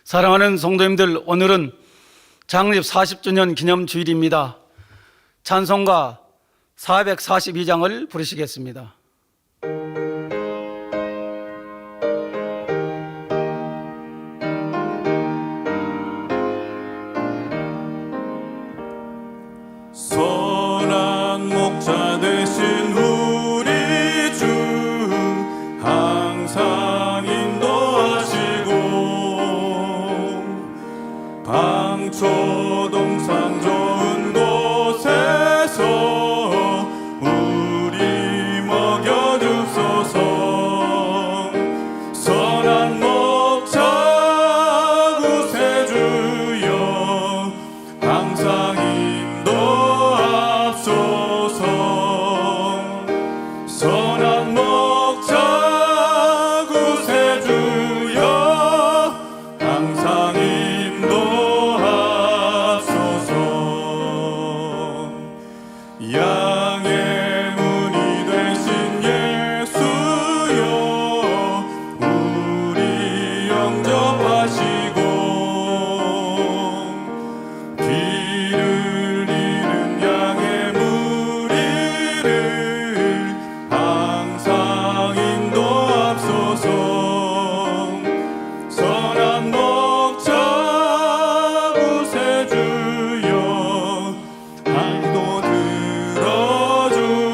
사랑하는 성도님들, 오늘은 창립 40주년 기념 주일입니다. 찬송가 442장을 부르시겠습니다. 선한 목자 되신 우리 주 항상 인도하시고 방초동산 좋은 곳에서 우리 먹여주소서. 선한 목자 구세주여 항상 인도하소서. 선한 목자 구세주여 항상 인도하소서. 양의 문이 되신 예수여 우리 영접하시고 길을 잃은 양의 무리를 항상 인도하소서. 선한 목자 구세주여 기도 들어주소서.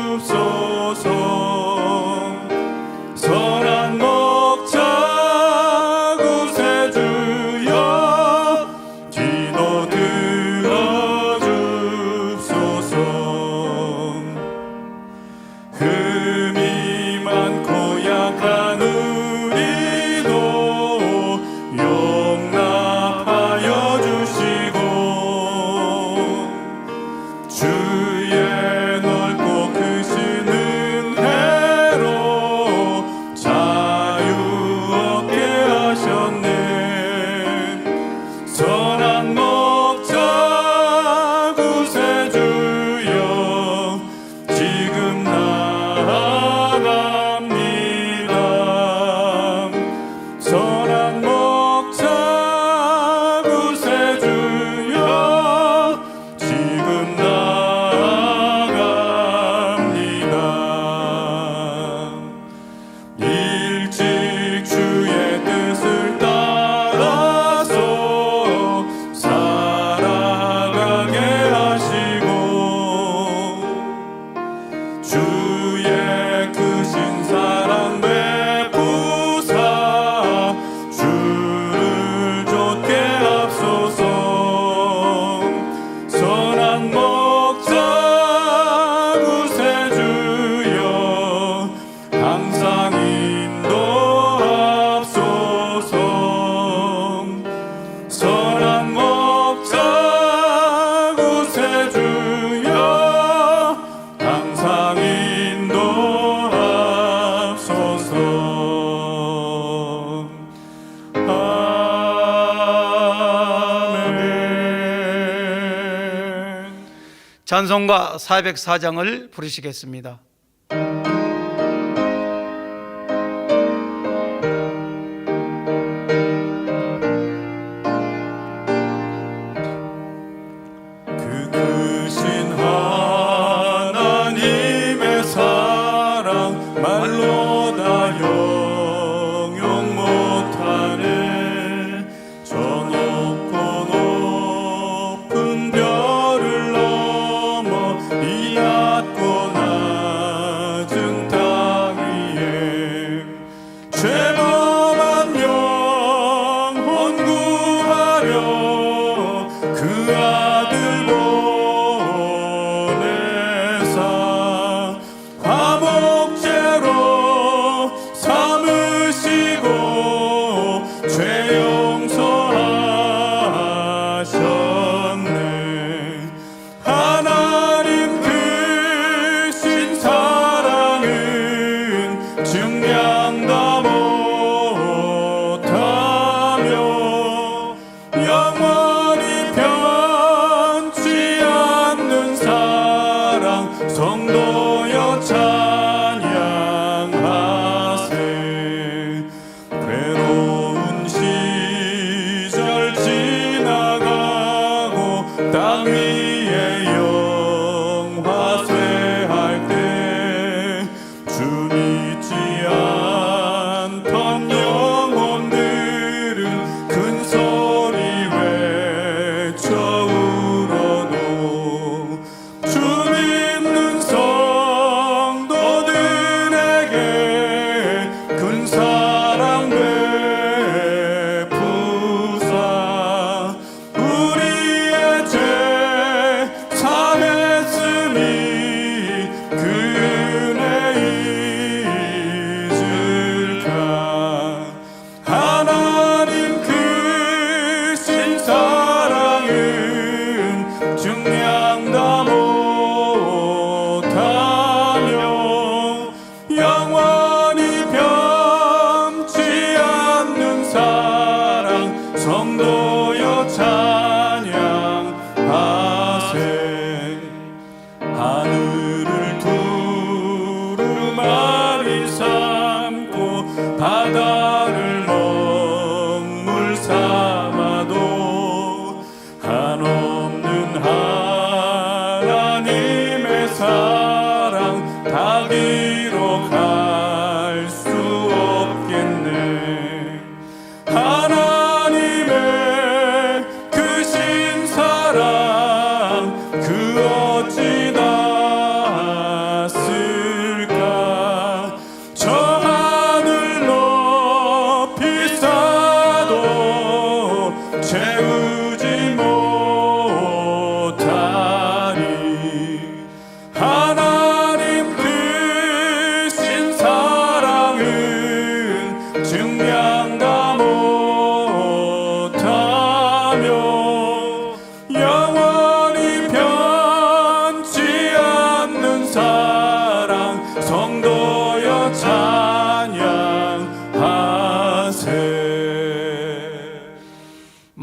선한 목자 구세주여 기도 들어주소서. 흠이 많고 약한 우리도 용납하여 주시고 주의 넓고 크신 은혜로 자유 얻게 하셨네. 선한 목자 구세주여 지금 나아갑니다. 선한 목자 구세주여 지금 나아갑니다. 일찍 주의 뜻을 따라서 살아가게 하시고 주의 크신 사랑 베푸사 주를 좇게 합소서. 선한 목자 구세주여 항상 인도하소서. 선한 목자 구세주여 항상 인도하소서. 아멘. 찬송가 404장을 부르시겠습니다. 그 크신 하나님의 사랑 말로 다 영용 못하네. 저 높고 높은 별을 넘어 이 낮고 낮은 땅 위에 죄범한 영혼 구하려 그 아들 보내사 화목제로 삼으시고 죄 용서하셨네. 하나님 그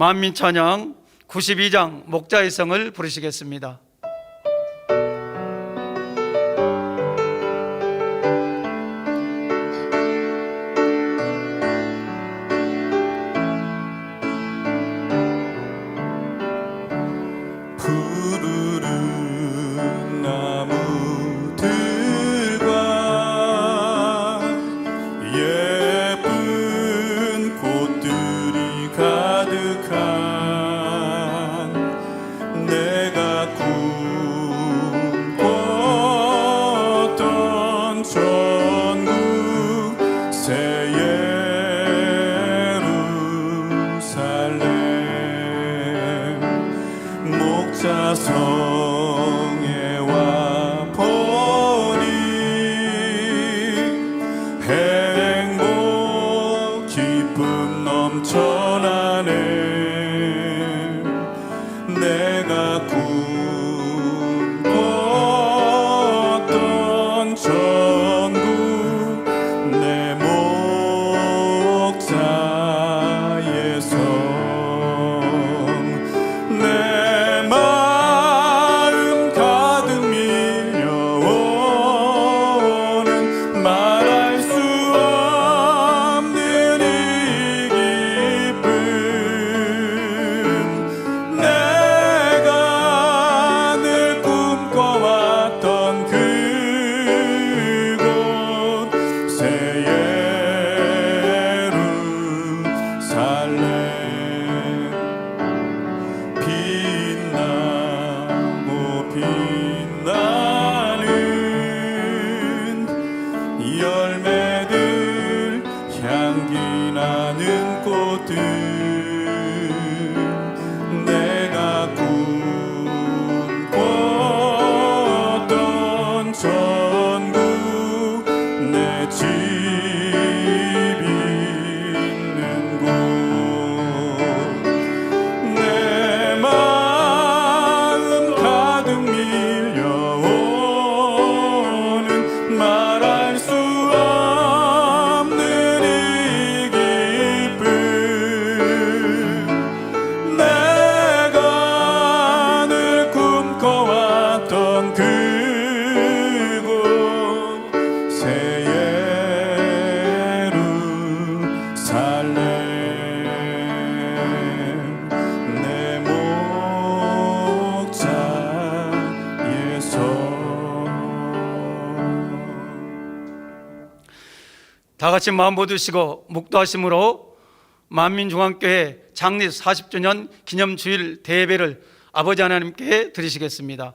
만민찬양 92장 목자의 성을 부르시겠습니다. 푸르른 나무들과 예쁜 꽃들이 가득한 내가 꿈꿨던 전국 새 예루살렘 목자성에 와 보니 행복 기쁨 넘쳐나네. 내가 꿈꿨던 전국 내 목자의 성 내 마음 가득 밀려오는 말할 수 없는 이 기쁨 내가 늘 꿈꿔왔던 그곳 새 예루살렘 빛나고 빛나는 열매들 향기 나는 꽃들 내가 꿈꿨던 전국 내 집 있는 곳 내 마음 가득 밀려오는 말할 수 없는 이 기쁨 내가 늘 꿈꿔왔던 그곳 새 예루살렘 내 목자의 성. 다 같이 마음 모두시고 묵도하심으로 만민중앙교회 창립 40주년 기념주일 대예배를 아버지 하나님께 드리시겠습니다.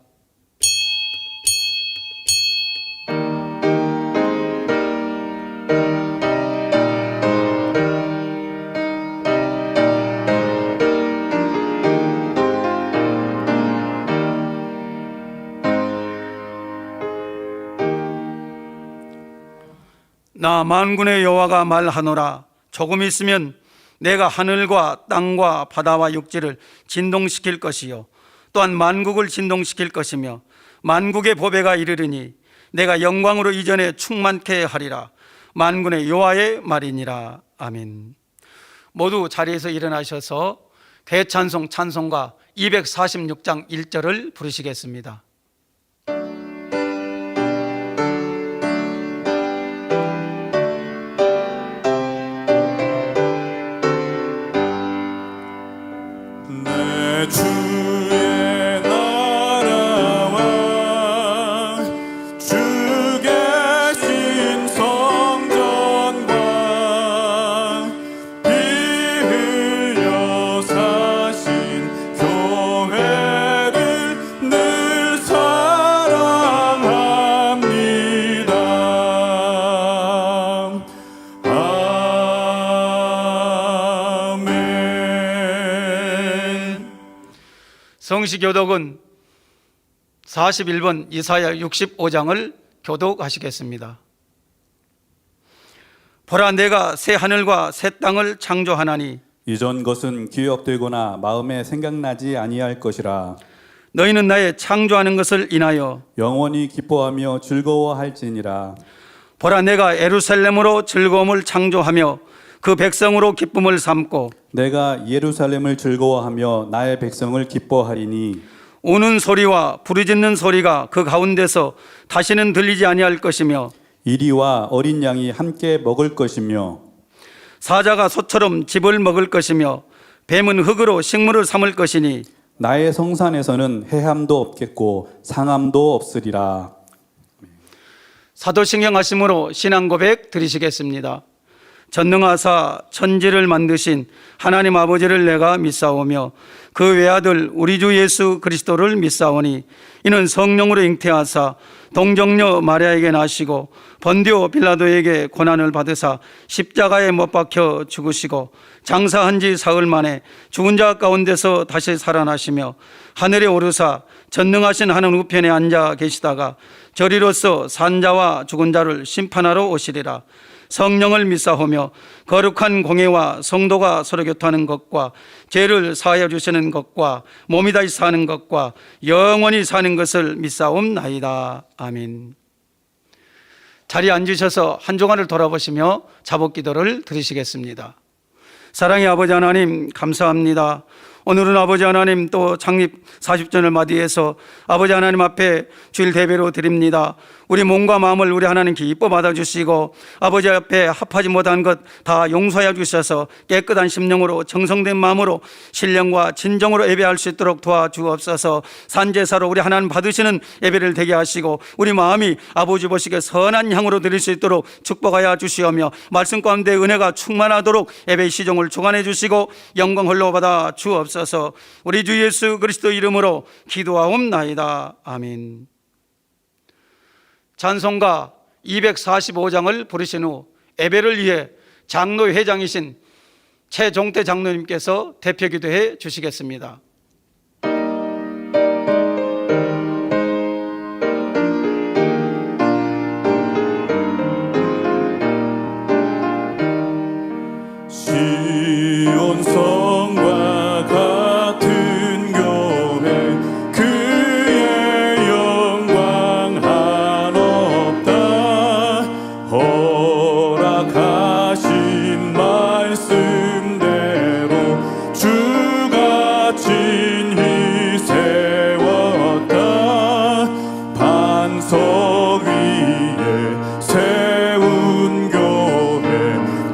나 만군의 여호와가 말하노라. 조금 있으면 내가 하늘과 땅과 바다와 육지를 진동시킬 것이요 또한 만국을 진동시킬 것이며 만국의 보배가 이르르니 내가 영광으로 이전에 충만케 하리라. 만군의 여호와의 말이니라. 아멘. 모두 자리에서 일어나셔서 대찬송 찬송가 246장 1절을 부르시겠습니다. 내 주의 나라와 주 계신 성전과 피 흘려 사신 교회를 늘 사랑합니다. 아멘. 성시교독은 41번 이사야 65장을 교독하시겠습니다. 보라, 내가 새 하늘과 새 땅을 창조하나니 이전 것은 기억되거나 마음에 생각나지 아니할 것이라. 너희는 나의 창조하는 것을 인하여 영원히 기뻐하며 즐거워할지니라. 보라, 내가 예루살렘으로 즐거움을 창조하며 그 백성으로 기쁨을 삼고 내가 예루살렘을 즐거워하며 나의 백성을 기뻐하리니 우는 소리와 부르짖는 소리가 그 가운데서 다시는 들리지 아니할 것이며 이리와 어린 양이 함께 먹을 것이며 사자가 소처럼 즙을 먹을 것이며 뱀은 흙으로 식물을 삼을 것이니 나의 성산에서는 해함도 없겠고 상함도 없으리라. 사도신경 하심으로 신앙 고백 드리시겠습니다. 전능하사 천지를 만드신 하나님 아버지를 내가 믿사오며 그 외아들 우리 주 예수 그리스도를 믿사오니 이는 성령으로 잉태하사 동정녀 마리아에게 나시고 번디오 빌라도에게 고난을 받으사 십자가에 못 박혀 죽으시고 장사한 지 사흘 만에 죽은 자 가운데서 다시 살아나시며 하늘에 오르사 전능하신 하늘 우편에 앉아 계시다가 저리로서 산자와 죽은 자를 심판하러 오시리라. 성령을 믿사오며 거룩한 공회와 성도가 서로 교통하는 것과 죄를 사하여 주시는 것과 몸이 다시 사는 것과 영원히 사는 것을 믿사옵나이다. 아멘. 자리에 앉으셔서 한 주간을 돌아보시며 자복기도를 드리시겠습니다. 사랑의 아버지 하나님 감사합니다. 오늘은 아버지 하나님 또 창립 40주년을 맞이해서 아버지 하나님 앞에 주일 대배로 드립니다. 우리 몸과 마음을 우리 하나님께 이뻐 받아주시고 아버지 앞에 합하지 못한 것 다 용서해 주셔서 깨끗한 심령으로 정성된 마음으로 신령과 진정으로 예배할 수 있도록 도와주옵소서. 산제사로 우리 하나님 받으시는 예배를 되게 하시고 우리 마음이 아버지 보시기에 선한 향으로 드릴 수 있도록 축복하여 주시오며 말씀 가운데 은혜가 충만하도록 예배의 시종을 주관해 주시고 영광 홀로 받아 주옵소서. 우리 주 예수 그리스도 이름으로 기도하옵나이다. 아멘. 찬송가 245장을 부르신 후 예배를 위해 장로회장이신 최종태 장로님께서 대표 기도해 주시겠습니다. 시온 성과 같은 교회 그의 영광 한없다. 허락하신 말씀대로 주가 친히 세웠다. 반석 위에 세운 교회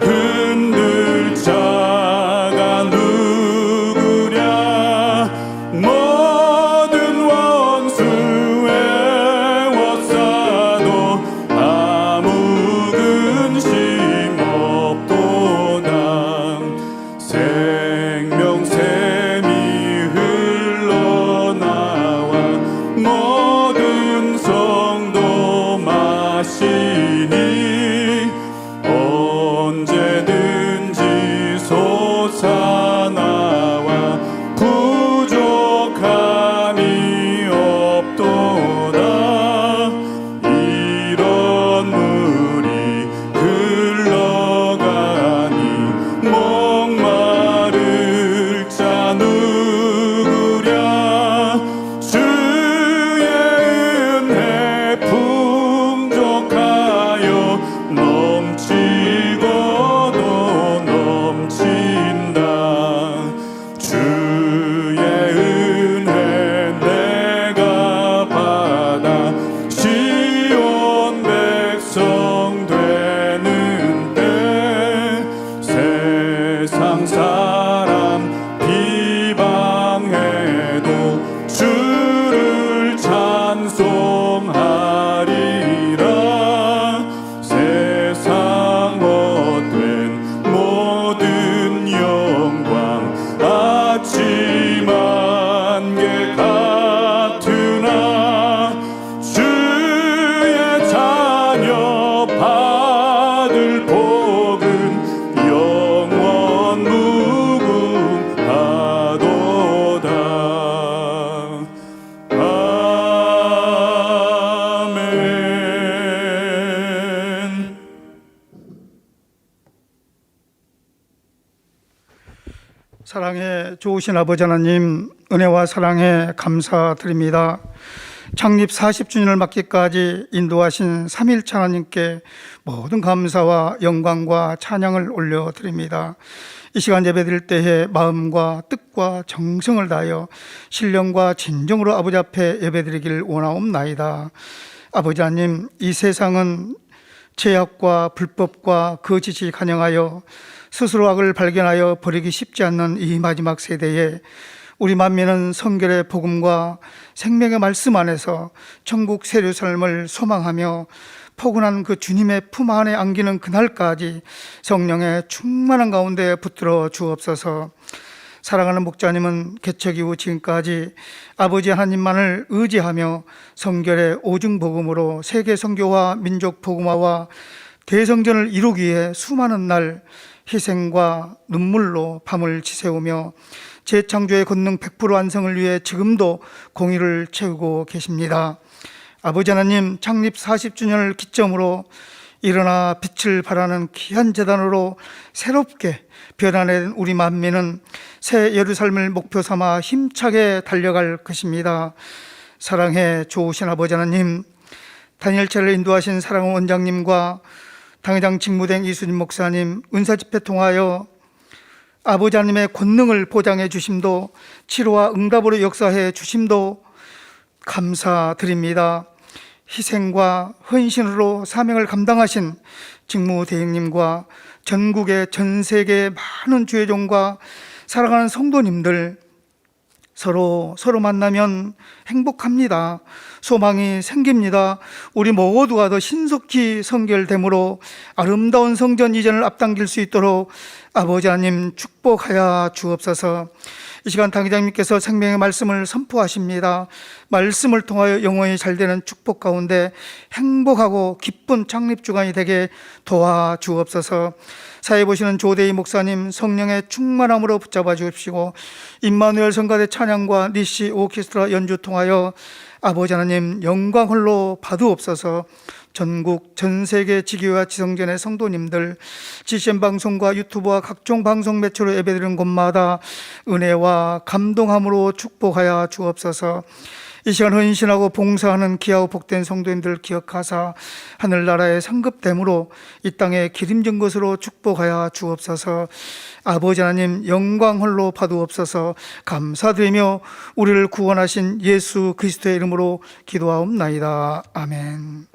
흔들 자가 누구랴. 모든 원수 외워싸도 아무 근심 없도다. 생명샘이 흘러나와 모든 성도 마시니 언제든지 솟아나와 부족함이 없도다. 이런 물이 흘러가니 목마를 자 누구랴. 주의 은혜 풍족하여 넘치고도 넘친다. 주의 은혜 내가 받아 시온 백성 되는 때 세상 사람 비방해도 주를 찬송하리라. 세상 헛된 모든 영광 아침 안개 같으나 주의 자녀 받을 복은 영원 무궁하도다. 아멘. 사랑해 좋으신 아버지 하나님, 은혜와 사랑에 감사드립니다. 창립 40주년을 맞기까지 인도하신 삼일체 하나님께 모든 감사와 영광과 찬양을 올려드립니다. 이 시간 예배드릴 때에 마음과 뜻과 정성을 다하여 신령과 진정으로 아버지 앞에 예배드리길 원하옵나이다. 아버지 하나님, 이 세상은 죄악과 불법과 거짓이 간영하여 스스로 악을 발견하여 버리기 쉽지 않는 이 마지막 세대에 우리 만민은 성결의 복음과 생명의 말씀 안에서 천국 세류 삶을 소망하며 포근한 그 주님의 품 안에 안기는 그날까지 성령의 충만한 가운데 붙들어 주옵소서. 사랑하는 목자님은 개척 이후 지금까지 아버지 하나님만을 의지하며 성결의 오중 복음으로 세계 선교와 민족 복음화와 대성전을 이루기 위해 수많은 날 희생과 눈물로 밤을 지새우며 재창조의 권능 100% 완성을 위해 지금도 공의를 채우고 계십니다. 아버지 하나님, 창립 40주년을 기점으로 일어나 빛을 발하는 귀한 재단으로 새롭게 변화된 우리 만민은 새 예루살렘을 목표 삼아 힘차게 달려갈 것입니다. 사랑해 좋으신 아버지 하나님, 단일체를 인도하신 사랑하는 원장님과 당회장 직무대행 이수진 목사님, 은사집회 통하여 아버지 하나님의 권능을 보장해 주심도 치료와 응답으로 역사해 주심도 감사드립니다. 희생과 헌신으로 사명을 감당하신 직무대행님과 전국의 전 세계의 많은 주의 종과 사랑하는 성도님들, 서로 만나면 행복합니다. 소망이 생깁니다. 우리 모두가 더 신속히 성결됨으로 아름다운 성전 이전을 앞당길 수 있도록 아버지 하나님 축복하여 주옵소서. 이 시간 당회장님께서 생명의 말씀을 선포하십니다. 말씀을 통하여 영원히 잘되는 축복 가운데 행복하고 기쁜 창립주간이 되게 도와주옵소서. 사회 보시는 조대희 목사님 성령의 충만함으로 붙잡아 주십시고, 임마누엘 성가대 찬양과 니시 오케스트라 연주 통하여 아버지 하나님 영광 홀로 받으옵소서. 전국 전세계 지교와 지성전의 성도님들, GCN 방송과 유튜브와 각종 방송 매체로 예배드리는 곳마다 은혜와 감동함으로 축복하여 주옵소서. 이 시간 헌신하고 봉사하는 귀하고 복된 성도님들 기억하사 하늘나라의 상급됨으로 이 땅에 기름진 것으로 축복하여 주옵소서. 아버지 하나님 영광 홀로 받으옵소서. 감사드리며 우리를 구원하신 예수 그리스도의 이름으로 기도하옵나이다. 아멘.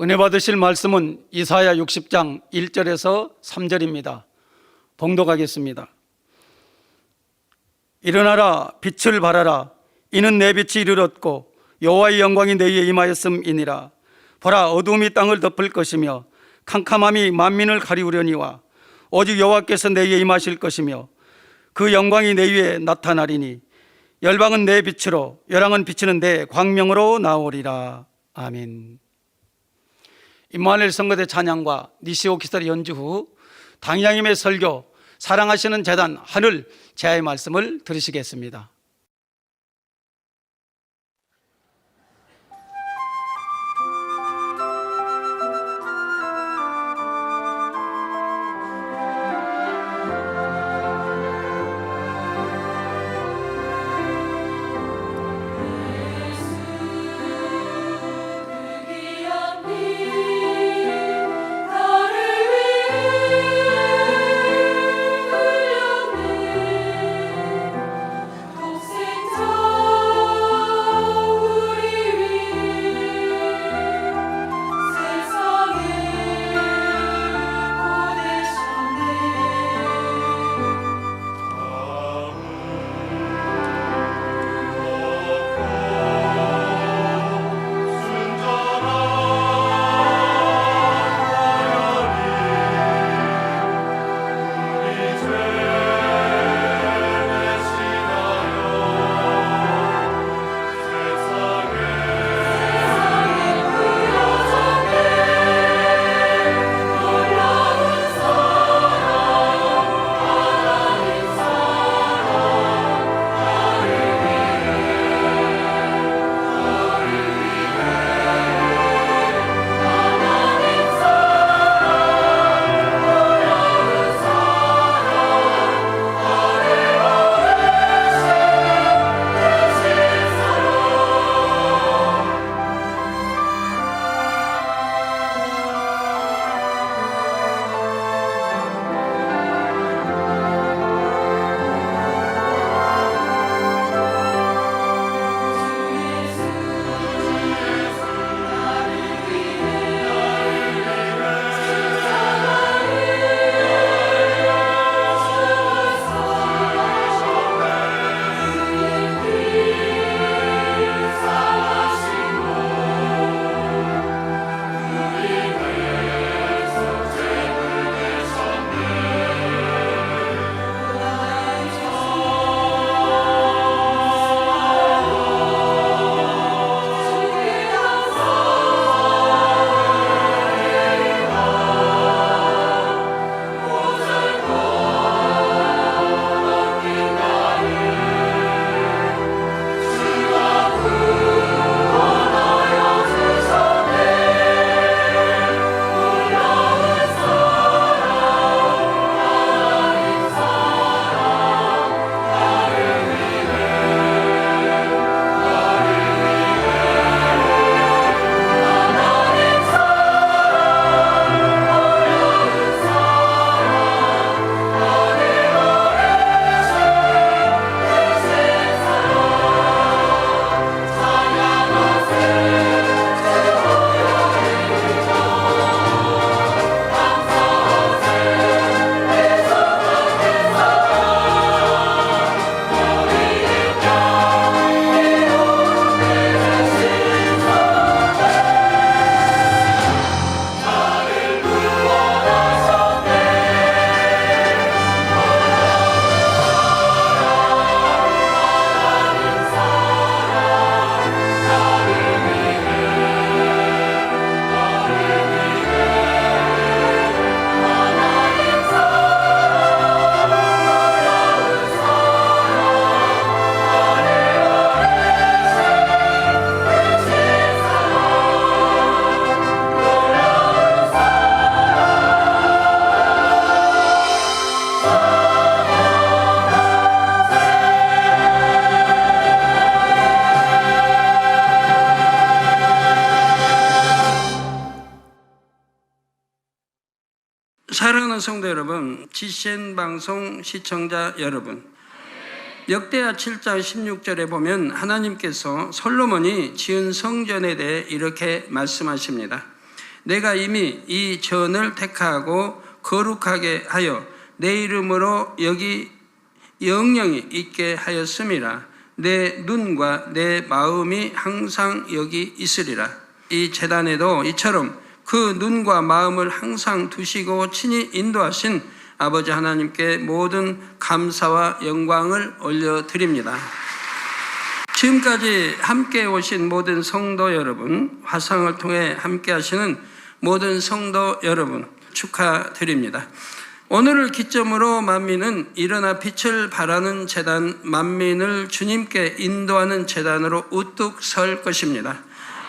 은혜 받으실 말씀은 이사야 60장 1절에서 3절입니다. 봉독하겠습니다. 일어나라, 빛을 발하라. 이는 내 빛이 이르렀고 여호와의 영광이 내 위에 임하였음이니라. 보라, 어두움이 땅을 덮을 것이며 캄캄함이 만민을 가리우려니와 오직 여호와께서 내 위에 임하실 것이며 그 영광이 내 위에 나타나리니 열방은 내 빛으로 열왕은 비치는 내 광명으로 나오리라. 아멘. 임마누엘 성가대 찬양과 니시 오케스트라 연주 후 당회장님의 설교, 사랑하시는 재단 하늘 제아의 말씀을 들으시겠습니다. 사랑하는 성도 여러분, GCN 방송 시청자 여러분, 역대하 7장 16절에 보면 하나님께서 솔로몬이 지은 성전에 대해 이렇게 말씀하십니다. 내가 이미 이 전을 택하고 거룩하게 하여 내 이름으로 여기 영영이 있게 하였음이라. 내 눈과 내 마음이 항상 여기 있으리라. 이 제단에도 이처럼 그 눈과 마음을 항상 두시고 친히 인도하신 아버지 하나님께 모든 감사와 영광을 올려드립니다. 지금까지 함께 오신 모든 성도 여러분, 화상을 통해 함께 하시는 모든 성도 여러분 축하드립니다. 오늘을 기점으로 만민은 일어나 빛을 발하는 제단, 만민을 주님께 인도하는 제단으로 우뚝 설 것입니다.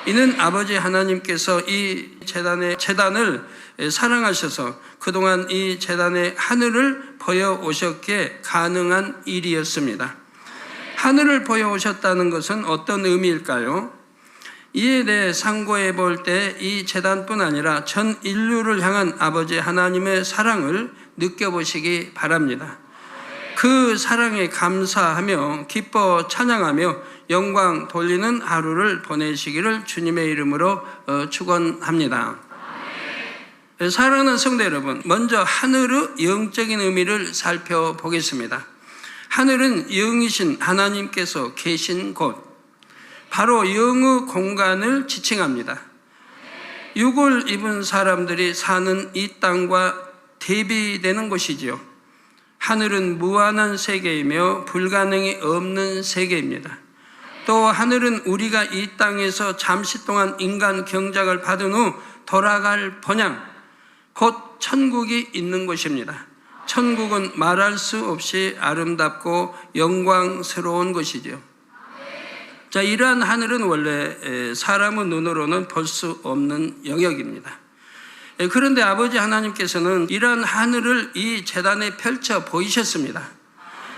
이는 아버지 하나님께서 이 제단을 사랑하셔서 그동안 이 제단의 하늘을 보여오셨기에 가능한 일이었습니다. 하늘을 보여오셨다는 것은 어떤 의미일까요? 이에 대해 상고해 볼 때 이 제단뿐 아니라 전 인류를 향한 아버지 하나님의 사랑을 느껴보시기 바랍니다. 그 사랑에 감사하며 기뻐 찬양하며 영광 돌리는 하루를 보내시기를 주님의 이름으로 축원합니다. 사랑하는 성도 여러분, 먼저 하늘의 영적인 의미를 살펴보겠습니다. 하늘은 영이신 하나님께서 계신 곳, 바로 영의 공간을 지칭합니다. 육을 입은 사람들이 사는 이 땅과 대비되는 곳이지요. 하늘은 무한한 세계이며 불가능이 없는 세계입니다. 또 하늘은 우리가 이 땅에서 잠시 동안 인간 경작을 받은 후 돌아갈 본향, 곧 천국이 있는 곳입니다. 천국은 말할 수 없이 아름답고 영광스러운 곳이죠. 자, 이러한 하늘은 원래 사람의 눈으로는 볼 수 없는 영역입니다. 그런데 아버지 하나님께서는 이러한 하늘을 이 제단에 펼쳐 보이셨습니다.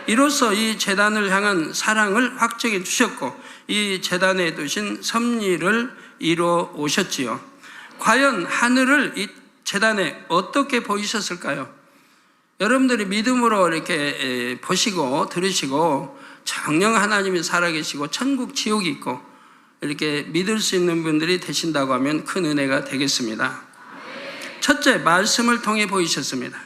이로써 이 제단을 향한 사랑을 확증해 주셨고 이 제단에 두신 섭리를 이루어 오셨지요. 과연 하늘을 이 제단에 어떻게 보이셨을까요? 여러분들이 믿음으로 이렇게 보시고 들으시고 정녕 하나님이 살아계시고 천국 지옥이 있고 이렇게 믿을 수 있는 분들이 되신다고 하면 큰 은혜가 되겠습니다. 첫째, 말씀을 통해 보이셨습니다.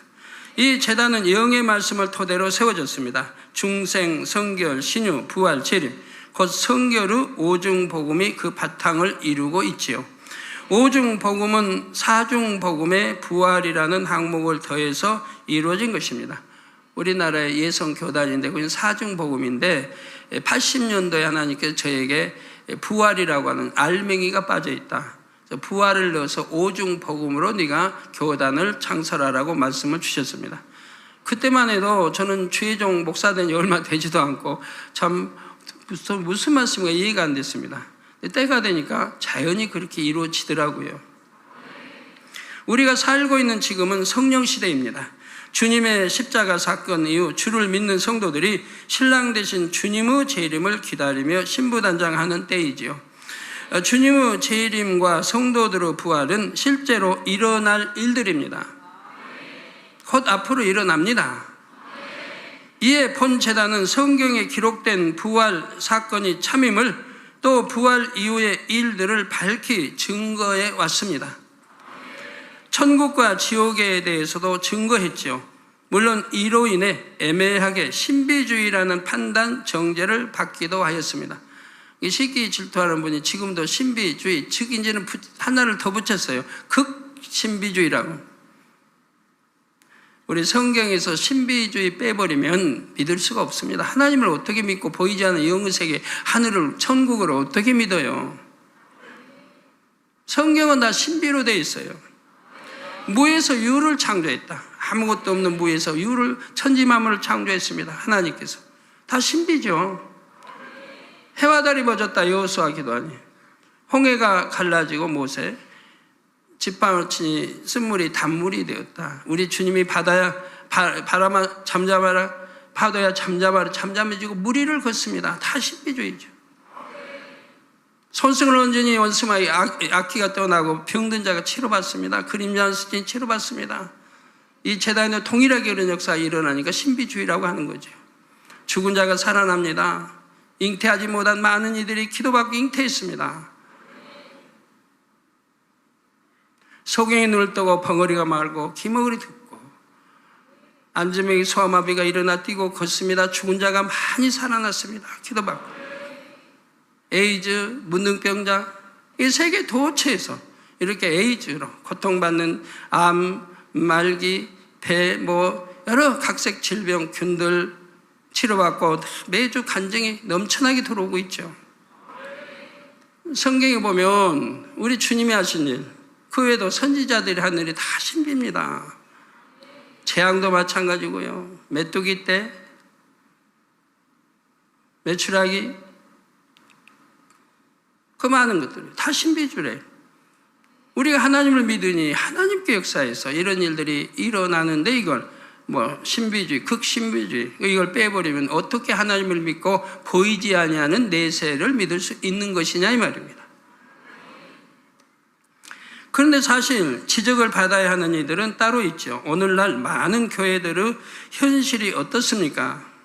이 제단은 영의 말씀을 토대로 세워졌습니다. 중생, 성결, 신유, 부활, 재림, 곧 성결의 오중복음이 그 바탕을 이루고 있지요. 오중복음은 사중복음의 부활이라는 항목을 더해서 이루어진 것입니다. 우리나라의 예성교단인데 그건 사중복음인데 80년도에 하나님께서 저에게 부활이라고 하는 알맹이가 빠져있다. 부활을 넣어서 오중복음으로 네가 교단을 창설하라고 말씀을 주셨습니다. 그때만 해도 저는 주의종 목사된 지 얼마 되지도 않고 참 무슨 말씀인가 이해가 안 됐습니다. 때가 되니까 자연히 그렇게 이루어지더라고요. 우리가 살고 있는 지금은 성령 시대입니다. 주님의 십자가 사건 이후 주를 믿는 성도들이 신랑 되신 주님의 재림을 기다리며 신부단장하는 때이지요. 주님의 재림과 성도들의 부활은 실제로 일어날 일들입니다. 곧 앞으로 일어납니다. 이에 본 제단은 성경에 기록된 부활 사건이 참임을 또 부활 이후의 일들을 밝히 증거해 왔습니다. 천국과 지옥에 대해서도 증거했죠. 물론 이로 인해 애매하게 신비주의라는 판단 정죄를 받기도 하였습니다. 시기 질투하는 분이 지금도 신비주의, 즉 이제는 하나를 더 붙였어요. 극신비주의라고. 우리 성경에서 신비주의 빼버리면 믿을 수가 없습니다. 하나님을 어떻게 믿고 보이지 않는 영의 세계, 하늘을, 천국을 어떻게 믿어요? 성경은 다 신비로 되어 있어요. 무에서 유를 창조했다. 아무것도 없는 무에서 유를, 천지만물을 창조했습니다. 하나님께서. 다 신비죠. 해와 달이 벗었다. 여호수아 기도하니. 홍해가 갈라지고 모세. 지팡이를 치니 쓴물이 단물이 되었다. 우리 주님이 바람아 잠잠하라, 파도야 잠잠하라, 잠잠해지고 무리를 걷습니다. 다 신비주의죠. 손승을 온전히 원수마의 악기가 떠나고 병든 자가 치료받습니다. 그림자 스진 치료받습니다. 이 재단에 동일하게 그런 역사가 일어나니까 신비주의라고 하는 거죠. 죽은 자가 살아납니다. 잉태하지 못한 많은 이들이 기도받고 잉태했습니다. 소경이 눈을 뜨고 벙어리가 말고 기머거리 듣고 안지명이 소아마비가 일어나 뛰고 걷습니다. 죽은 자가 많이 살아났습니다. 기도받고 에이즈, 문둥병자, 이 세계 도처에서 이렇게 에이즈로 고통받는 암, 말기, 배, 여러 각색 질병, 균들 치료받고 매주 간증이 넘쳐나게 들어오고 있죠. 성경에 보면 우리 주님이 하신 일, 그 외에도 선지자들이 한 일이 다 신비입니다. 재앙도 마찬가지고요. 메뚜기 때, 메추라기, 그 많은 것들 다 신비주래. 우리가 하나님을 믿으니 하나님께 역사에서 이런 일들이 일어나는데 이걸 신비주의, 극신비주의 이걸 빼버리면 어떻게 하나님을 믿고 보이지 아니하는 내세를 믿을 수 있는 것이냐 이 말입니다. 그런데 사실 지적을 받아야 하는 이들은 따로 있죠. 오늘날 많은 교회들의 현실이 어떻습니까?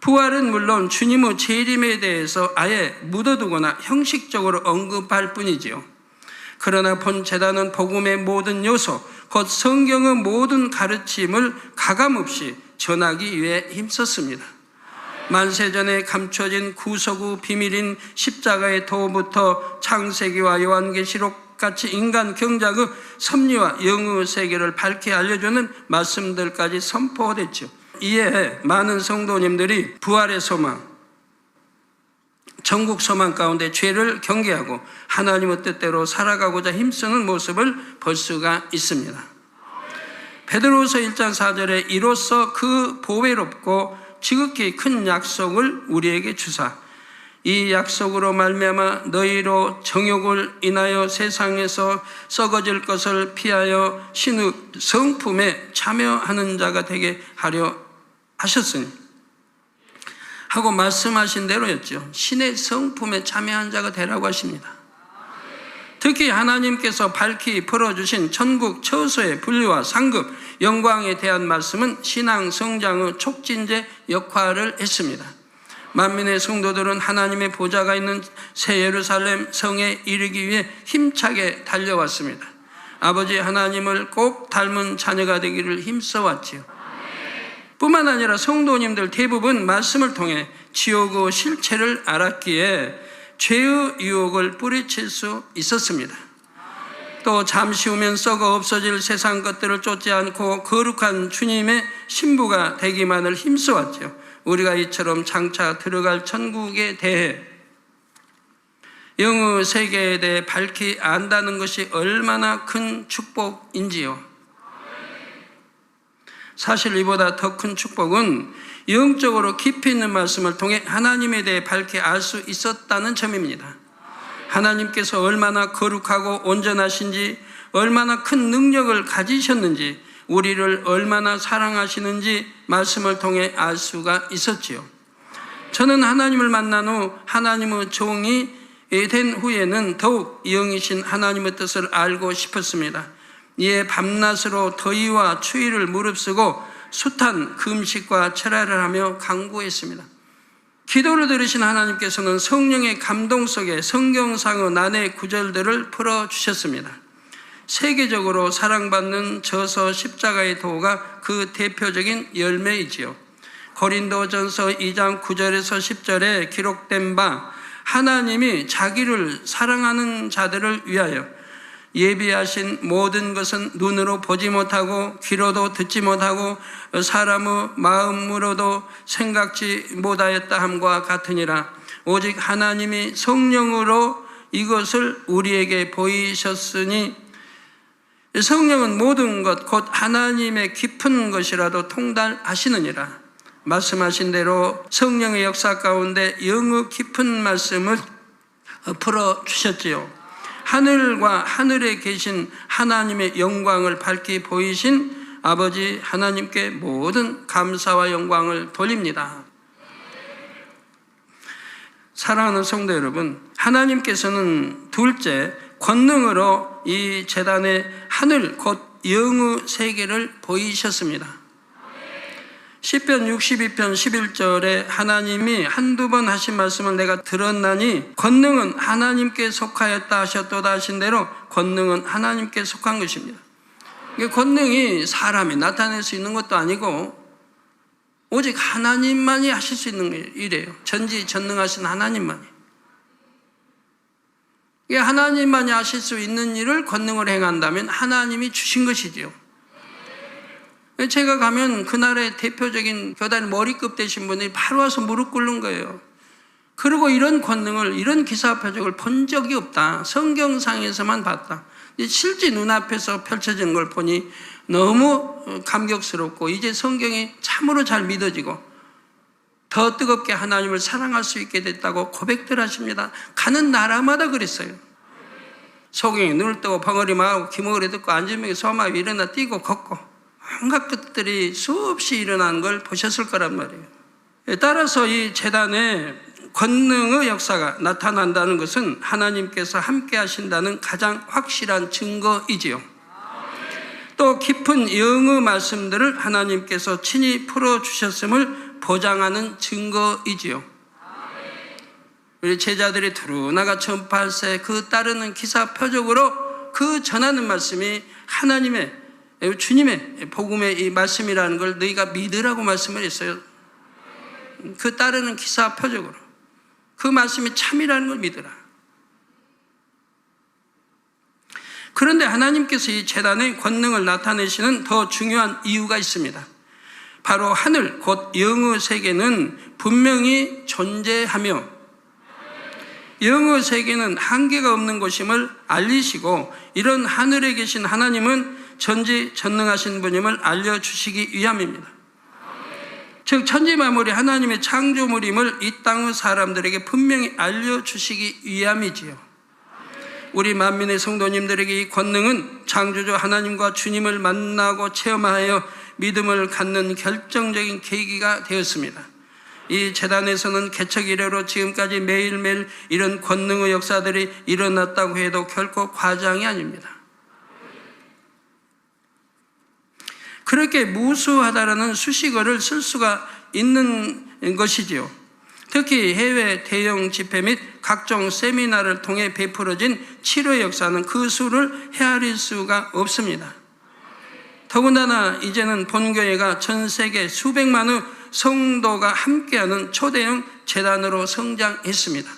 부활은 물론 주님의 재림에 대해서 아예 묻어두거나 형식적으로 언급할 뿐이지요. 그러나 본 재단은 복음의 모든 요소, 곧 성경의 모든 가르침을 가감없이 전하기 위해 힘썼습니다. 만세전에 감춰진 구속의 비밀인 십자가의 도부터 창세기와 요한계시록 같이 인간 경작의 섭리와 영의 세계를 밝히 알려주는 말씀들까지 선포됐죠. 이에 많은 성도님들이 부활의 소망, 전국 소망 가운데 죄를 경계하고 하나님의 뜻대로 살아가고자 힘쓰는 모습을 볼 수가 있습니다. 베드로후서 1장 4절에 이로써 그 보배롭고 지극히 큰 약속을 우리에게 주사 이 약속으로 말미암아 너희로 정욕을 인하여 세상에서 썩어질 것을 피하여 신의 성품에 참여하는 자가 되게 하려 하셨으니 하고 말씀하신 대로였죠. 신의 성품에 참여한 자가 되라고 하십니다. 특히 하나님께서 밝히 풀어주신 천국 처소의 분류와 상급, 영광에 대한 말씀은 신앙 성장의 촉진제 역할을 했습니다. 만민의 성도들은 하나님의 보좌가 있는 새 예루살렘 성에 이르기 위해 힘차게 달려왔습니다. 아버지 하나님을 꼭 닮은 자녀가 되기를 힘써왔지요. 뿐만 아니라 성도님들 대부분 말씀을 통해 지옥의 실체를 알았기에 죄의 유혹을 뿌리칠 수 있었습니다. 또 잠시 후면 썩어 없어질 세상 것들을 쫓지 않고 거룩한 주님의 신부가 되기만을 힘써왔죠. 우리가 이처럼 장차 들어갈 천국에 대해 영의 세계에 대해 밝히 안다는 것이 얼마나 큰 축복인지요. 사실 이보다 더 큰 축복은 영적으로 깊이 있는 말씀을 통해 하나님에 대해 밝히 알 수 있었다는 점입니다. 하나님께서 얼마나 거룩하고 온전하신지, 얼마나 큰 능력을 가지셨는지, 우리를 얼마나 사랑하시는지 말씀을 통해 알 수가 있었지요. 저는 하나님을 만난 후 하나님의 종이 된 후에는 더욱 영이신 하나님의 뜻을 알고 싶었습니다. 이에 밤낮으로 더위와 추위를 무릅쓰고 숱한 금식과 철야를 하며 간구했습니다. 기도를 들으신 하나님께서는 성령의 감동 속에 성경상의 난해 구절들을 풀어주셨습니다. 세계적으로 사랑받는 저서 십자가의 도가 그 대표적인 열매이지요. 고린도전서 2장 9절에서 10절에 기록된 바 하나님이 자기를 사랑하는 자들을 위하여 예비하신 모든 것은 눈으로 보지 못하고 귀로도 듣지 못하고 사람의 마음으로도 생각지 못하였다 함과 같으니라. 오직 하나님이 성령으로 이것을 우리에게 보이셨으니 성령은 모든 것 곧 하나님의 깊은 것이라도 통달하시느니라. 말씀하신 대로 성령의 역사 가운데 영의 깊은 말씀을 풀어주셨지요. 하늘과 하늘에 계신 하나님의 영광을 밝히 보이신 아버지 하나님께 모든 감사와 영광을 돌립니다. 사랑하는 성도 여러분, 하나님께서는 둘째 권능으로 이 제단의 하늘 곧 영의 세계를 보이셨습니다. 시편 62편 11절에 하나님이 한두 번 하신 말씀을 내가 들었나니 권능은 하나님께 속하였다 하셨도다 하신 대로 권능은 하나님께 속한 것입니다. 권능이 사람이 나타낼 수 있는 것도 아니고 오직 하나님만이 하실 수 있는 일이에요. 전지전능하신 하나님만이. 하나님만이 하실 수 있는 일을 권능을 행한다면 하나님이 주신 것이지요. 제가 가면 그날의 대표적인 교단 머리급 되신 분이 바로 와서 무릎 꿇는 거예요. 그리고 이런 권능을, 이런 기사 표적을 본 적이 없다. 성경상에서만 봤다. 실제 눈앞에서 펼쳐진 걸 보니 너무 감격스럽고 이제 성경이 참으로 잘 믿어지고 더 뜨겁게 하나님을 사랑할 수 있게 됐다고 고백들 하십니다. 가는 나라마다 그랬어요. 소경이 눈을 뜨고 벙어리 망하고 기머거리 듣고 앉으면 소마위 일어나 뛰고 걷고 온갖 것들이 수없이 일어나는 걸 보셨을 거란 말이에요. 따라서 이 제단에 권능의 역사가 나타난다는 것은 하나님께서 함께 하신다는 가장 확실한 증거이지요. 또 깊은 영의 말씀들을 하나님께서 친히 풀어주셨음을 보장하는 증거이지요. 우리 제자들이 두루나가 전파할세 그 따르는 기사 표적으로 그 전하는 말씀이 하나님의 주님의 복음의 이 말씀이라는 걸 너희가 믿으라고 말씀을 했어요. 그 따르는 기사 표적으로 그 말씀이 참이라는 걸 믿으라. 그런데 하나님께서 이 제단의 권능을 나타내시는 더 중요한 이유가 있습니다. 바로 하늘 곧 영의 세계는 분명히 존재하며 영의 세계는 한계가 없는 것임을 알리시고 이런 하늘에 계신 하나님은 전지전능하신 분임을 알려주시기 위함입니다. 즉 천지만물이 하나님의 창조물임을 이 땅의 사람들에게 분명히 알려주시기 위함이지요. 우리 만민의 성도님들에게 이 권능은 창조주 하나님과 주님을 만나고 체험하여 믿음을 갖는 결정적인 계기가 되었습니다. 이 제단에서는 개척 이래로 지금까지 매일매일 이런 권능의 역사들이 일어났다고 해도 결코 과장이 아닙니다. 그렇게 무수하다라는 수식어를 쓸 수가 있는 것이지요. 특히 해외 대형 집회 및 각종 세미나를 통해 베풀어진 치료의 역사는 그 수를 헤아릴 수가 없습니다. 더군다나 이제는 본교회가 전 세계 수백만의 성도가 함께하는 초대형 재단으로 성장했습니다.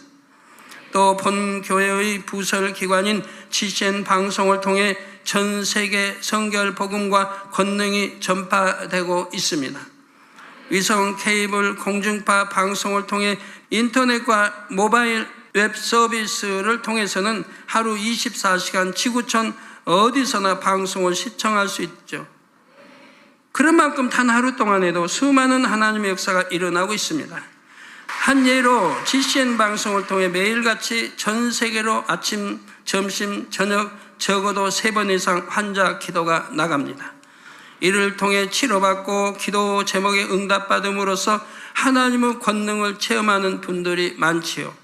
또 본교회의 부설기관인 GCN 방송을 통해 전 세계 성결 복음과 권능이 전파되고 있습니다. 위성 케이블 공중파 방송을 통해 인터넷과 모바일 웹 서비스를 통해서는 하루 24시간 지구촌 어디서나 방송을 시청할 수 있죠. 그런 만큼 단 하루 동안에도 수많은 하나님의 역사가 일어나고 있습니다. 한 예로 GCN 방송을 통해 매일같이 전 세계로 아침, 점심, 저녁 적어도 3번 이상 환자 기도가 나갑니다. 이를 통해 치료받고 기도 제목에 응답받음으로써 하나님의 권능을 체험하는 분들이 많지요.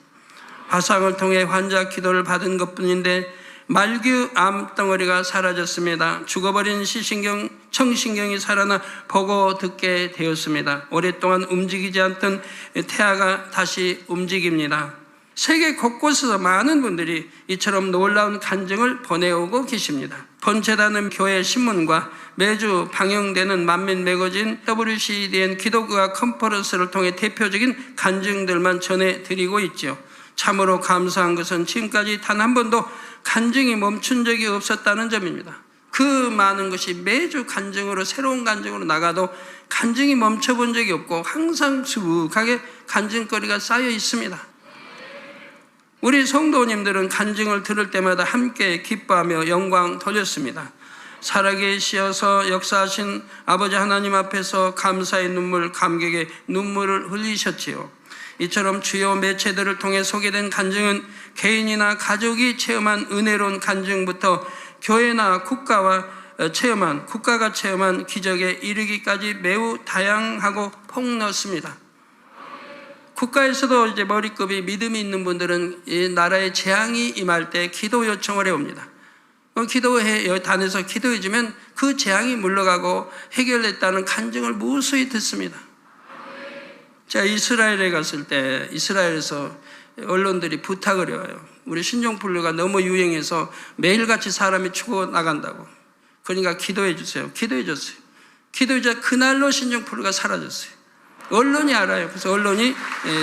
화상을 통해 환자 기도를 받은 것뿐인데 말규 암덩어리가 사라졌습니다. 죽어버린 시신경, 청신경이 살아나 보고 듣게 되었습니다. 오랫동안 움직이지 않던 태아가 다시 움직입니다. 세계 곳곳에서 많은 분들이 이처럼 놀라운 간증을 보내오고 계십니다. 본재단은 교회 신문과 매주 방영되는 만민 매거진 WCDN 기독의학 컨퍼런스를 통해 대표적인 간증들만 전해드리고 있죠. 참으로 감사한 것은 지금까지 단 한 번도 간증이 멈춘 적이 없었다는 점입니다. 그 많은 것이 매주 간증으로 새로운 간증으로 나가도 간증이 멈춰본 적이 없고 항상 수북하게 간증거리가 쌓여 있습니다. 우리 성도님들은 간증을 들을 때마다 함께 기뻐하며 영광 돌렸습니다. 살아계시어서 역사하신 아버지 하나님 앞에서 감사의 눈물, 감격의 눈물을 흘리셨지요. 이처럼 주요 매체들을 통해 소개된 간증은 개인이나 가족이 체험한 은혜로운 간증부터 교회나 국가가 체험한 기적에 이르기까지 매우 다양하고 폭넓습니다. 국가에서도 이제 머리급이 믿음이 있는 분들은 이 나라에 재앙이 임할 때 기도 요청을 해옵니다. 기도해, 여기 단에서 기도해주면 그 재앙이 물러가고 해결됐다는 간증을 무수히 듣습니다. 제가 이스라엘에 갔을 때 이스라엘에서 언론들이 부탁을 해요. 우리 신종플루가 너무 유행해서 매일같이 사람이 죽어나간다고. 그러니까 기도해 주세요. 기도해 줬어요. 기도해 줘 그날로 신종플루가 사라졌어요. 언론이 알아요. 그래서 언론이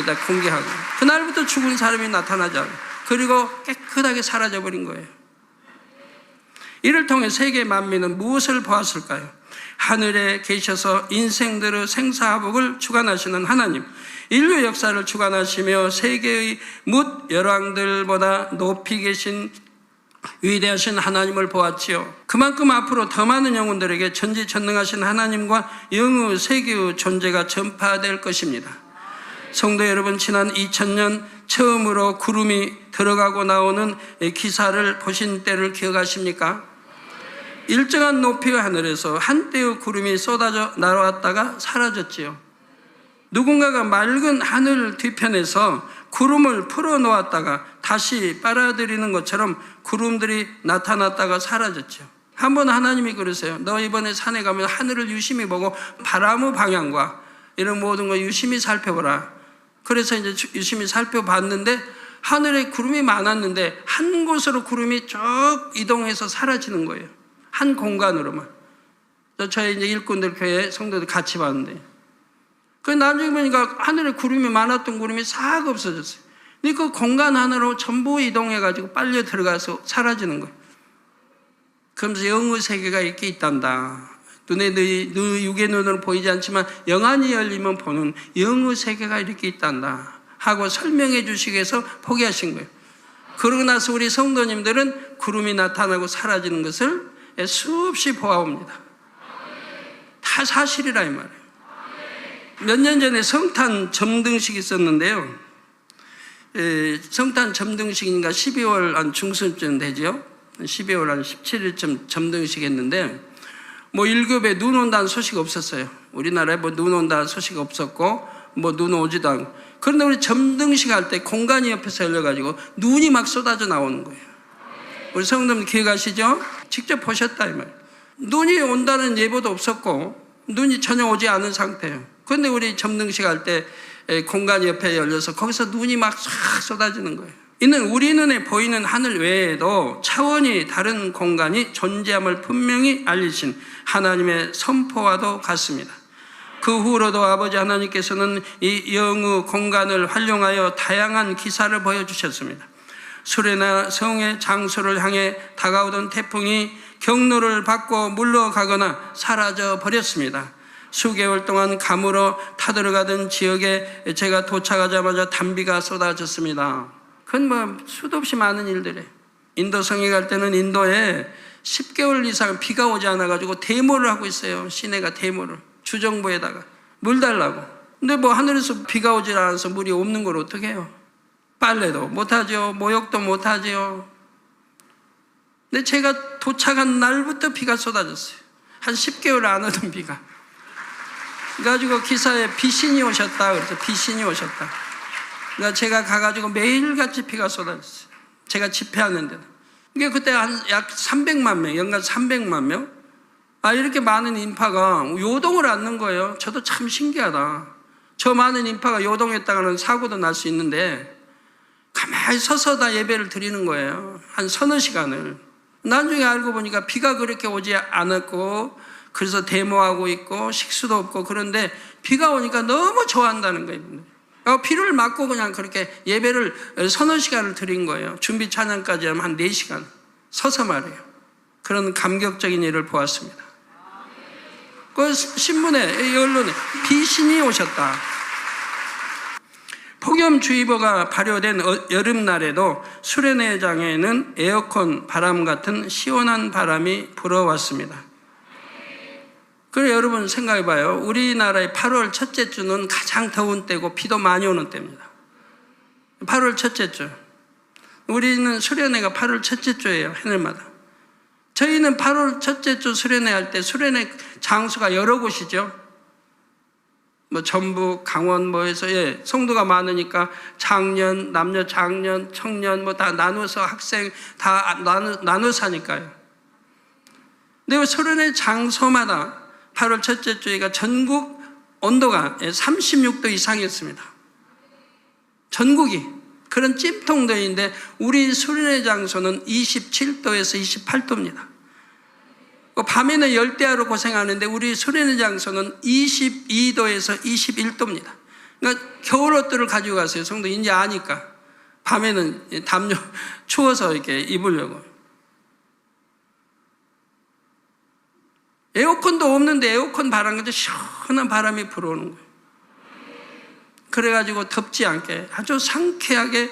다 공개하고 그날부터 죽은 사람이 나타나지 않아요. 그리고 깨끗하게 사라져버린 거예요. 이를 통해 세계 만민은 무엇을 보았을까요? 하늘에 계셔서 인생들의 생사화복을 주관하시는 하나님, 인류 역사를 주관하시며 세계의 뭇 열왕들보다 높이 계신 위대하신 하나님을 보았지요. 그만큼 앞으로 더 많은 영혼들에게 전지전능하신 하나님과 영의 세계의 존재가 전파될 것입니다. 성도 여러분, 지난 2000년 처음으로 구름이 들어가고 나오는 기사를 보신 때를 기억하십니까? 일정한 높이의 하늘에서 한때의 구름이 쏟아져 날아왔다가 사라졌지요. 누군가가 맑은 하늘 뒤편에서 구름을 풀어놓았다가 다시 빨아들이는 것처럼 구름들이 나타났다가 사라졌죠. 한번 하나님이 그러세요. 너 이번에 산에 가면 하늘을 유심히 보고 바람의 방향과 이런 모든 거 유심히 살펴보라. 그래서 이제 유심히 살펴봤는데 하늘에 구름이 많았는데 한 곳으로 구름이 쭉 이동해서 사라지는 거예요. 한 공간으로만. 저희 이제 일꾼들 교회 성도들 같이 봤는데 그 나중에 보니까 하늘에 구름이 많았던 구름이 싹 없어졌어요. 근데 그 공간 하나로 전부 이동해가지고 빨려 들어가서 사라지는 거예요. 그러면서 영의 세계가 이렇게 있단다. 눈에 너 육의 눈으로 보이지 않지만 영안이 열리면 보는 영의 세계가 이렇게 있단다 하고 설명해 주시기 위해서 포기하신 거예요. 그러고 나서 우리 성도님들은 구름이 나타나고 사라지는 것을 수없이 보아옵니다. 다 사실이라 이 말이에요. 몇 년 전에 성탄 점등식이 있었는데요. 성탄 점등식인가 12월 한 중순쯤 되죠. 12월 한 17일쯤 점등식 했는데 뭐 1급에 눈 온다는 소식 없었어요. 우리나라에 뭐 눈 온다는 소식 없었고 뭐 눈 오지도 않고. 그런데 우리 점등식 할 때 공간이 옆에서 열려가지고 눈이 막 쏟아져 나오는 거예요. 우리 성도님 기억하시죠? 직접 보셨다 이 말이에요. 눈이 온다는 예보도 없었고 눈이 전혀 오지 않은 상태예요. 그런데 우리 점등식 할 때 공간이 옆에 열려서 거기서 눈이 막 싹 쏟아지는 거예요. 이는 우리 눈에 보이는 하늘 외에도 차원이 다른 공간이 존재함을 분명히 알리신 하나님의 선포와도 같습니다. 그 후로도 아버지 하나님께서는 이 영의 공간을 활용하여 다양한 기사를 보여주셨습니다. 수레나 성의 장소를 향해 다가오던 태풍이 경로를 바꿔 물러가거나 사라져 버렸습니다. 수개월 동안 감으로 타들어가던 지역에 제가 도착하자마자 단비가 쏟아졌습니다. 그건 뭐 수도 없이 많은 일들이에요. 인도성에 갈 때는 인도에 10개월 이상 비가 오지 않아가지고 데모를 하고 있어요. 시내가 데모를. 주정부에다가 물 달라고. 근데 뭐 하늘에서 비가 오지 않아서 물이 없는 걸 어떻게 해요? 빨래도 못하죠. 목욕도 못하죠. 근데 제가 도착한 날부터 비가 쏟아졌어요. 한 10개월 안 오던 비가. 그래가지고 기사에 비신이 오셨다. 그래서 비신이 오셨다. 그러니까 제가 가가지고 매일같이 비가 쏟아졌어요. 제가 집회하는데. 이게 그때 한 약 300만 명, 연간 300만 명? 이렇게 많은 인파가 요동을 않는 거예요. 저도 참 신기하다. 저 많은 인파가 요동했다가는 사고도 날 수 있는데 가만히 서서 다 예배를 드리는 거예요. 한 서너 시간을. 나중에 알고 보니까 비가 그렇게 오지 않았고 그래서 데모하고 있고 식수도 없고 그런데 비가 오니까 너무 좋아한다는 거예요. 비를 맞고 그냥 그렇게 예배를 서너 시간을 드린 거예요. 준비 찬양까지 하면 한 4시간 서서 말이에요. 그런 감격적인 일을 보았습니다. 그 신문에 언론에 비신이 오셨다. 폭염주의보가 발효된 여름날에도 수련회장에는 에어컨 바람 같은 시원한 바람이 불어왔습니다. 그래 여러분 생각해봐요. 우리나라의 8월 첫째 주는 가장 더운 때고 비도 많이 오는 때입니다. 8월 첫째 주. 우리는 수련회가 8월 첫째 주예요. 해늘마다. 저희는 8월 첫째 주 수련회 할 때 수련회 장소가 여러 곳이죠. 뭐 전북, 강원 뭐해서 성도가 많으니까 장년, 남녀 장년, 청년 뭐 다 나눠서 학생 다 나눠서 하니까요. 근데 수련회 장소마다 8월 첫째 주에가 전국 온도가 36도 이상이었습니다. 전국이 그런 찜통더위인데 우리 수련회 장소는 27도에서 28도입니다. 밤에는 열대야로 고생하는데 우리 수련회 장소는 22도에서 21도입니다. 그러니까 겨울옷들을 가지고 가세요. 성도 이제 아니까 밤에는 담요 추워서 이렇게 입으려고. 에어컨도 없는데 에어컨 바람까지 시원한 바람이 불어오는 거예요. 그래가지고 덥지 않게 아주 상쾌하게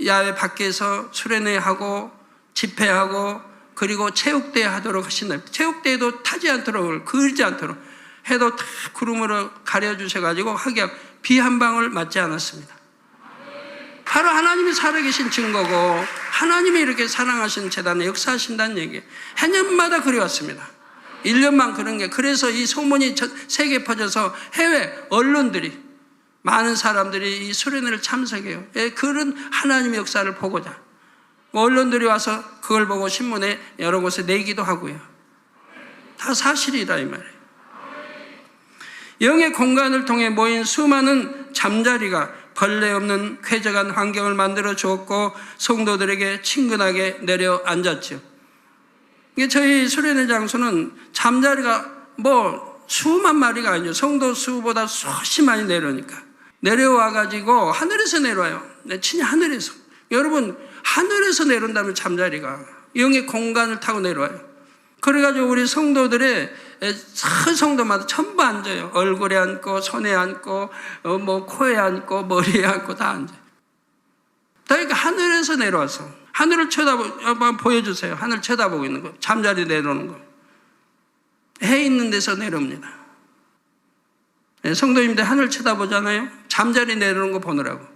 야외 밖에서 수련회하고 집회하고 그리고 체육대회 하도록 하신다. 체육대회도 타지 않도록 그을지 않도록 해도 다 구름으로 가려주셔가지고 하게 하고 비 한 방울 맞지 않았습니다. 바로 하나님이 살아계신 증거고 하나님이 이렇게 사랑하신 재단에 역사하신다는 얘기예요. 해년마다 그래왔습니다. 1년만 그런 게. 그래서 이 소문이 세계에 퍼져서 해외 언론들이 많은 사람들이 이 수련회를 참석해요. 그런 하나님의 역사를 보고자. 언론들이 와서 그걸 보고 신문에 여러 곳에 내기도 하고요. 다 사실이다 이 말이에요. 영의 공간을 통해 모인 수많은 잠자리가 벌레 없는 쾌적한 환경을 만들어 주었고 성도들에게 친근하게 내려앉았죠. 저희 수련회 장소는 잠자리가 뭐 수만 마리가 아니죠. 성도 수보다 수십 많이 내려오니까. 내려와가지고 하늘에서 내려와요. 친히 하늘에서. 여러분 하늘에서 내려온다면 잠자리가 영의 공간을 타고 내려와요. 그래가지고 우리 성도들의 성도마다 전부 앉아요. 얼굴에 앉고 손에 앉고 뭐 코에 앉고 머리에 앉고 다 앉아요. 그러니까 하늘에서 내려와서 하늘을 한번 보여주세요. 하늘 쳐다보고 있는 거. 잠자리 내려오는 거. 해 있는 데서 내려옵니다. 성도님들 하늘 쳐다보잖아요. 잠자리 내려오는 거 보느라고.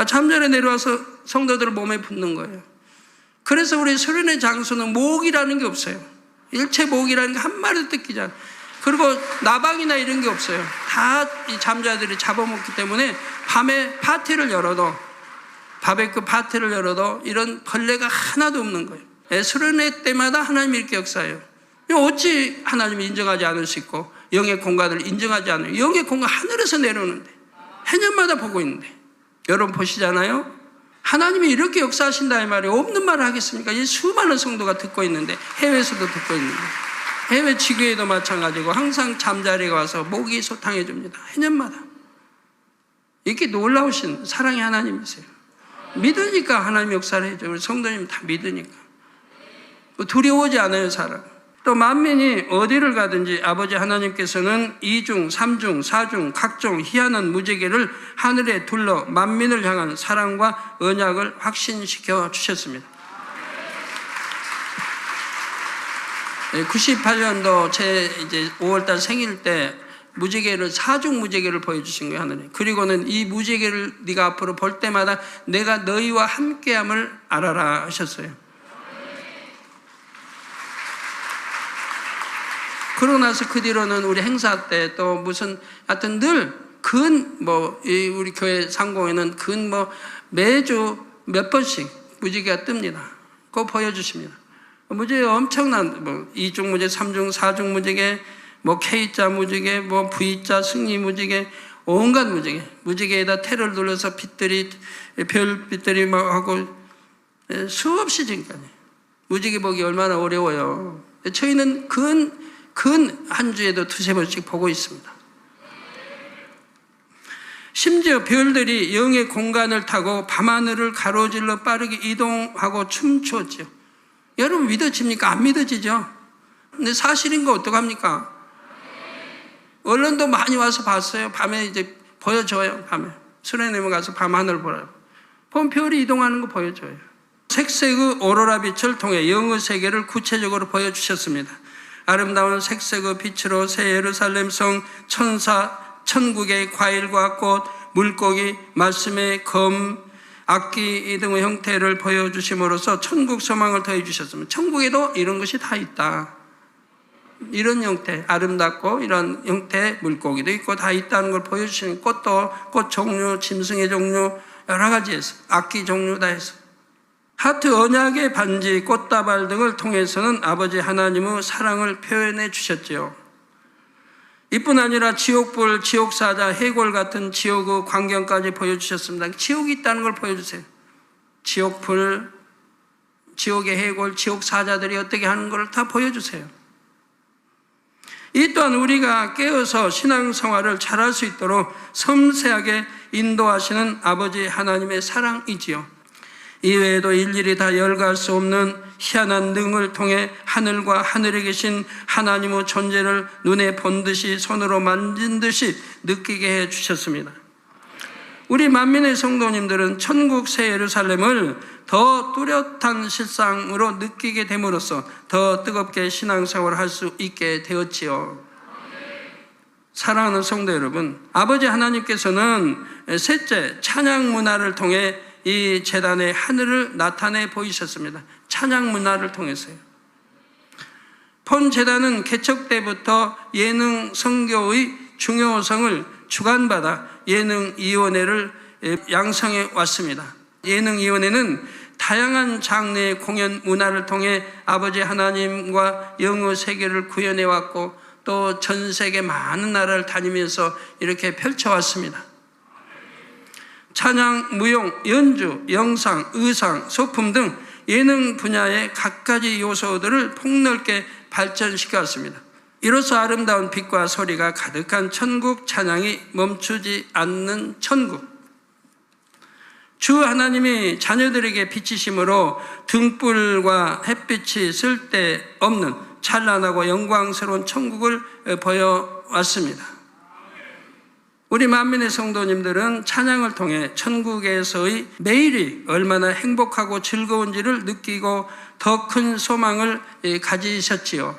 잠자리 내려와서 성도들 몸에 붙는 거예요. 그래서 우리 수련회 장소는 모기라는 게 없어요. 일체 모기라는 게 한 마리도 뜯기지 않아요. 그리고 나방이나 이런 게 없어요. 다 이 잠자들이 잡아먹기 때문에 밤에 파티를 열어도 바베큐 파티를 열어도 이런 벌레가 하나도 없는 거예요. 수련회 때마다 하나님이 이렇게 역사해요. 어찌 하나님이 인정하지 않을 수 있고 영의 공간을 인정하지 않아요. 영의 공간 하늘에서 내려오는데 해년마다 보고 있는데 여러분 보시잖아요. 하나님이 이렇게 역사하신다 이 말이에요. 없는 말을 하겠습니까? 이 수많은 성도가 듣고 있는데 해외에서도 듣고 있는데 해외 지교회도 마찬가지고 항상 잠자리가 와서 모기 소탕해 줍니다. 해년마다. 이렇게 놀라우신 사랑의 하나님이세요. 믿으니까 하나님 역사를 해줘요. 우리 성도님 다 믿으니까. 두려워하지 않아요 사람. 또 만민이 어디를 가든지 아버지 하나님께서는 이중, 삼중, 사중 각종 희한한 무지개를 하늘에 둘러 만민을 향한 사랑과 언약을 확신시켜 주셨습니다. 98년도 제 이제 5월달 생일 때 무지개를 사중 무지개를 보여주신 거예요 하늘에. 그리고는 이 무지개를 네가 앞으로 볼 때마다 내가 너희와 함께함을 알아라 하셨어요. 그러고 나서 그 뒤로는 우리 행사 때 또 무슨 하여튼 늘 우리 교회 상공에는 매주 몇 번씩 무지개가 뜹니다. 그거 보여주십니다. 무지개 엄청난 이중 무지개, 삼중, 사중 무지개, K자 무지개, V자 승리 무지개, 온갖 무지개에다 테를 둘러서 빛들이 별빛들이 막 하고 수없이 지금까지 무지개 보기 얼마나 어려워요. 저희는 근 한 주에도 두세 번씩 보고 있습니다. 심지어 별들이 영의 공간을 타고 밤하늘을 가로질러 빠르게 이동하고 춤추었죠. 여러분 믿어집니까? 안 믿어지죠? 근데 사실인 거 어떡합니까? 언론도 많이 와서 봤어요. 밤에 이제 보여줘요. 밤에 수련회에 가서 밤하늘 보라고. 보면 별이 이동하는 거 보여줘요. 색색의 오로라 빛을 통해 영의 세계를 구체적으로 보여주셨습니다. 아름다운 색색의 빛으로 새 예루살렘 성, 천사, 천국의 과일과 꽃, 물고기, 말씀의 검, 악기 등의 형태를 보여주심으로써 천국 소망을 더해주셨습니다. 천국에도 이런 것이 다 있다. 이런 형태, 아름답고 이런 형태의 물고기도 있고 다 있다는 걸 보여주시는 꽃도 꽃 종류, 짐승의 종류 여러 가지 해서 악기 종류 다 해서 하트 언약의 반지, 꽃다발 등을 통해서는 아버지 하나님의 사랑을 표현해 주셨지요. 이뿐 아니라 지옥불, 지옥사자, 해골 같은 지옥의 광경까지 보여주셨습니다. 지옥이 있다는 걸 보여주세요. 지옥불, 지옥의 해골, 지옥사자들이 어떻게 하는 걸 다 보여주세요. 이 또한 우리가 깨어서 신앙생활을 잘할 수 있도록 섬세하게 인도하시는 아버지 하나님의 사랑이지요. 이외에도 일일이 다 열거할 수 없는 희한한 능을 통해 하늘과 하늘에 계신 하나님의 존재를 눈에 본 듯이 손으로 만진 듯이 느끼게 해 주셨습니다. 우리 만민의 성도님들은 천국 새 예루살렘을 더 뚜렷한 실상으로 느끼게 됨으로써 더 뜨겁게 신앙생활을 할 수 있게 되었지요. 사랑하는 성도 여러분, 아버지 하나님께서는 셋째 찬양 문화를 통해 이 제단의 하늘을 나타내 보이셨습니다. 찬양 문화를 통해서요. 본 제단은 개척 때부터 예능 선교의 중요성을 주관받아 예능위원회를 양성해 왔습니다. 예능위원회는 다양한 장르의 공연 문화를 통해 아버지 하나님과 영의 세계를 구현해 왔고 또 전 세계 많은 나라를 다니면서 이렇게 펼쳐왔습니다. 찬양, 무용, 연주, 영상, 의상, 소품 등 예능 분야의 갖가지 요소들을 폭넓게 발전시켰습니다. 이로써 아름다운 빛과 소리가 가득한 천국 찬양이 멈추지 않는 천국. 주 하나님이 자녀들에게 비치심으로 등불과 햇빛이 쓸데없는 찬란하고 영광스러운 천국을 보여왔습니다. 우리 만민의 성도님들은 찬양을 통해 천국에서의 매일이 얼마나 행복하고 즐거운지를 느끼고 더 큰 소망을 가지셨지요.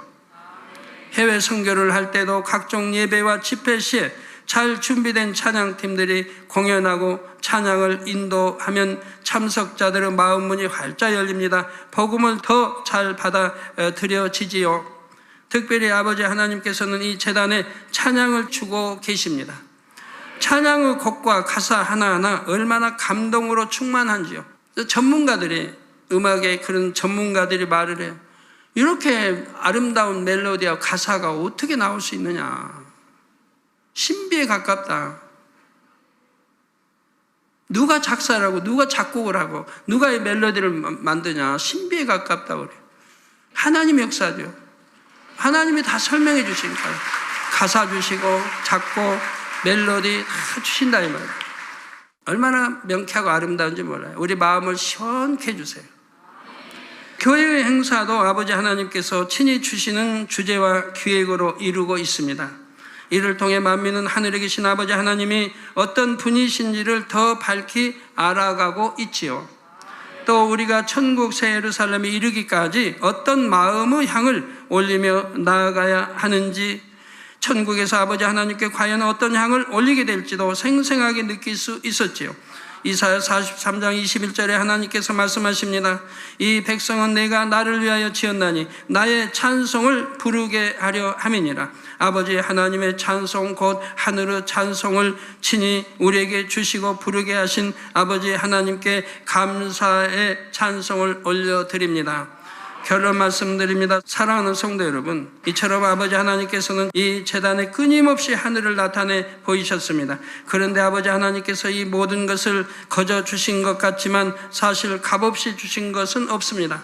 해외 선교를 할 때도 각종 예배와 집회 시에 잘 준비된 찬양팀들이 공연하고 찬양을 인도하면 참석자들의 마음 문이 활짝 열립니다. 복음을 더 잘 받아들여지지요. 특별히 아버지 하나님께서는 이 제단에 찬양을 주고 계십니다. 찬양의 곡과 가사 하나하나 얼마나 감동으로 충만한지요. 전문가들이, 음악의 그런 전문가들이 말을 해요. 이렇게 아름다운 멜로디와 가사가 어떻게 나올 수 있느냐. 신비에 가깝다. 누가 작사를 누가 작곡을 하고 누가 이 멜로디를 만드냐. 신비에 가깝다고 그래요. 하나님 역사죠. 하나님이 다 설명해 주시니까요. 가사 주시고 작곡, 멜로디 다 주신다 이 말이에요. 얼마나 명쾌하고 아름다운지 몰라요. 우리 마음을 시원케 해주세요. 교회의 행사도 아버지 하나님께서 친히 주시는 주제와 기획으로 이루고 있습니다. 이를 통해 만민은 하늘에 계신 아버지 하나님이 어떤 분이신지를 더 밝히 알아가고 있지요. 또 우리가 천국 새 예루살렘에 이르기까지 어떤 마음의 향을 올리며 나아가야 하는지, 천국에서 아버지 하나님께 과연 어떤 향을 올리게 될지도 생생하게 느낄 수 있었지요. 이사야 43장 21절에 하나님께서 말씀하십니다. 이 백성은 내가 나를 위하여 지었나니 나의 찬송을 부르게 하려 함이니라. 아버지 하나님의 찬송 곧 하늘의 찬송을 친히 우리에게 주시고 부르게 하신 아버지 하나님께 감사의 찬송을 올려드립니다. 결론 말씀드립니다. 사랑하는 성도 여러분, 이처럼 아버지 하나님께서는 이 제단에 끊임없이 하늘을 나타내 보이셨습니다. 그런데 아버지 하나님께서 이 모든 것을 거저 주신 것 같지만 사실 값없이 주신 것은 없습니다.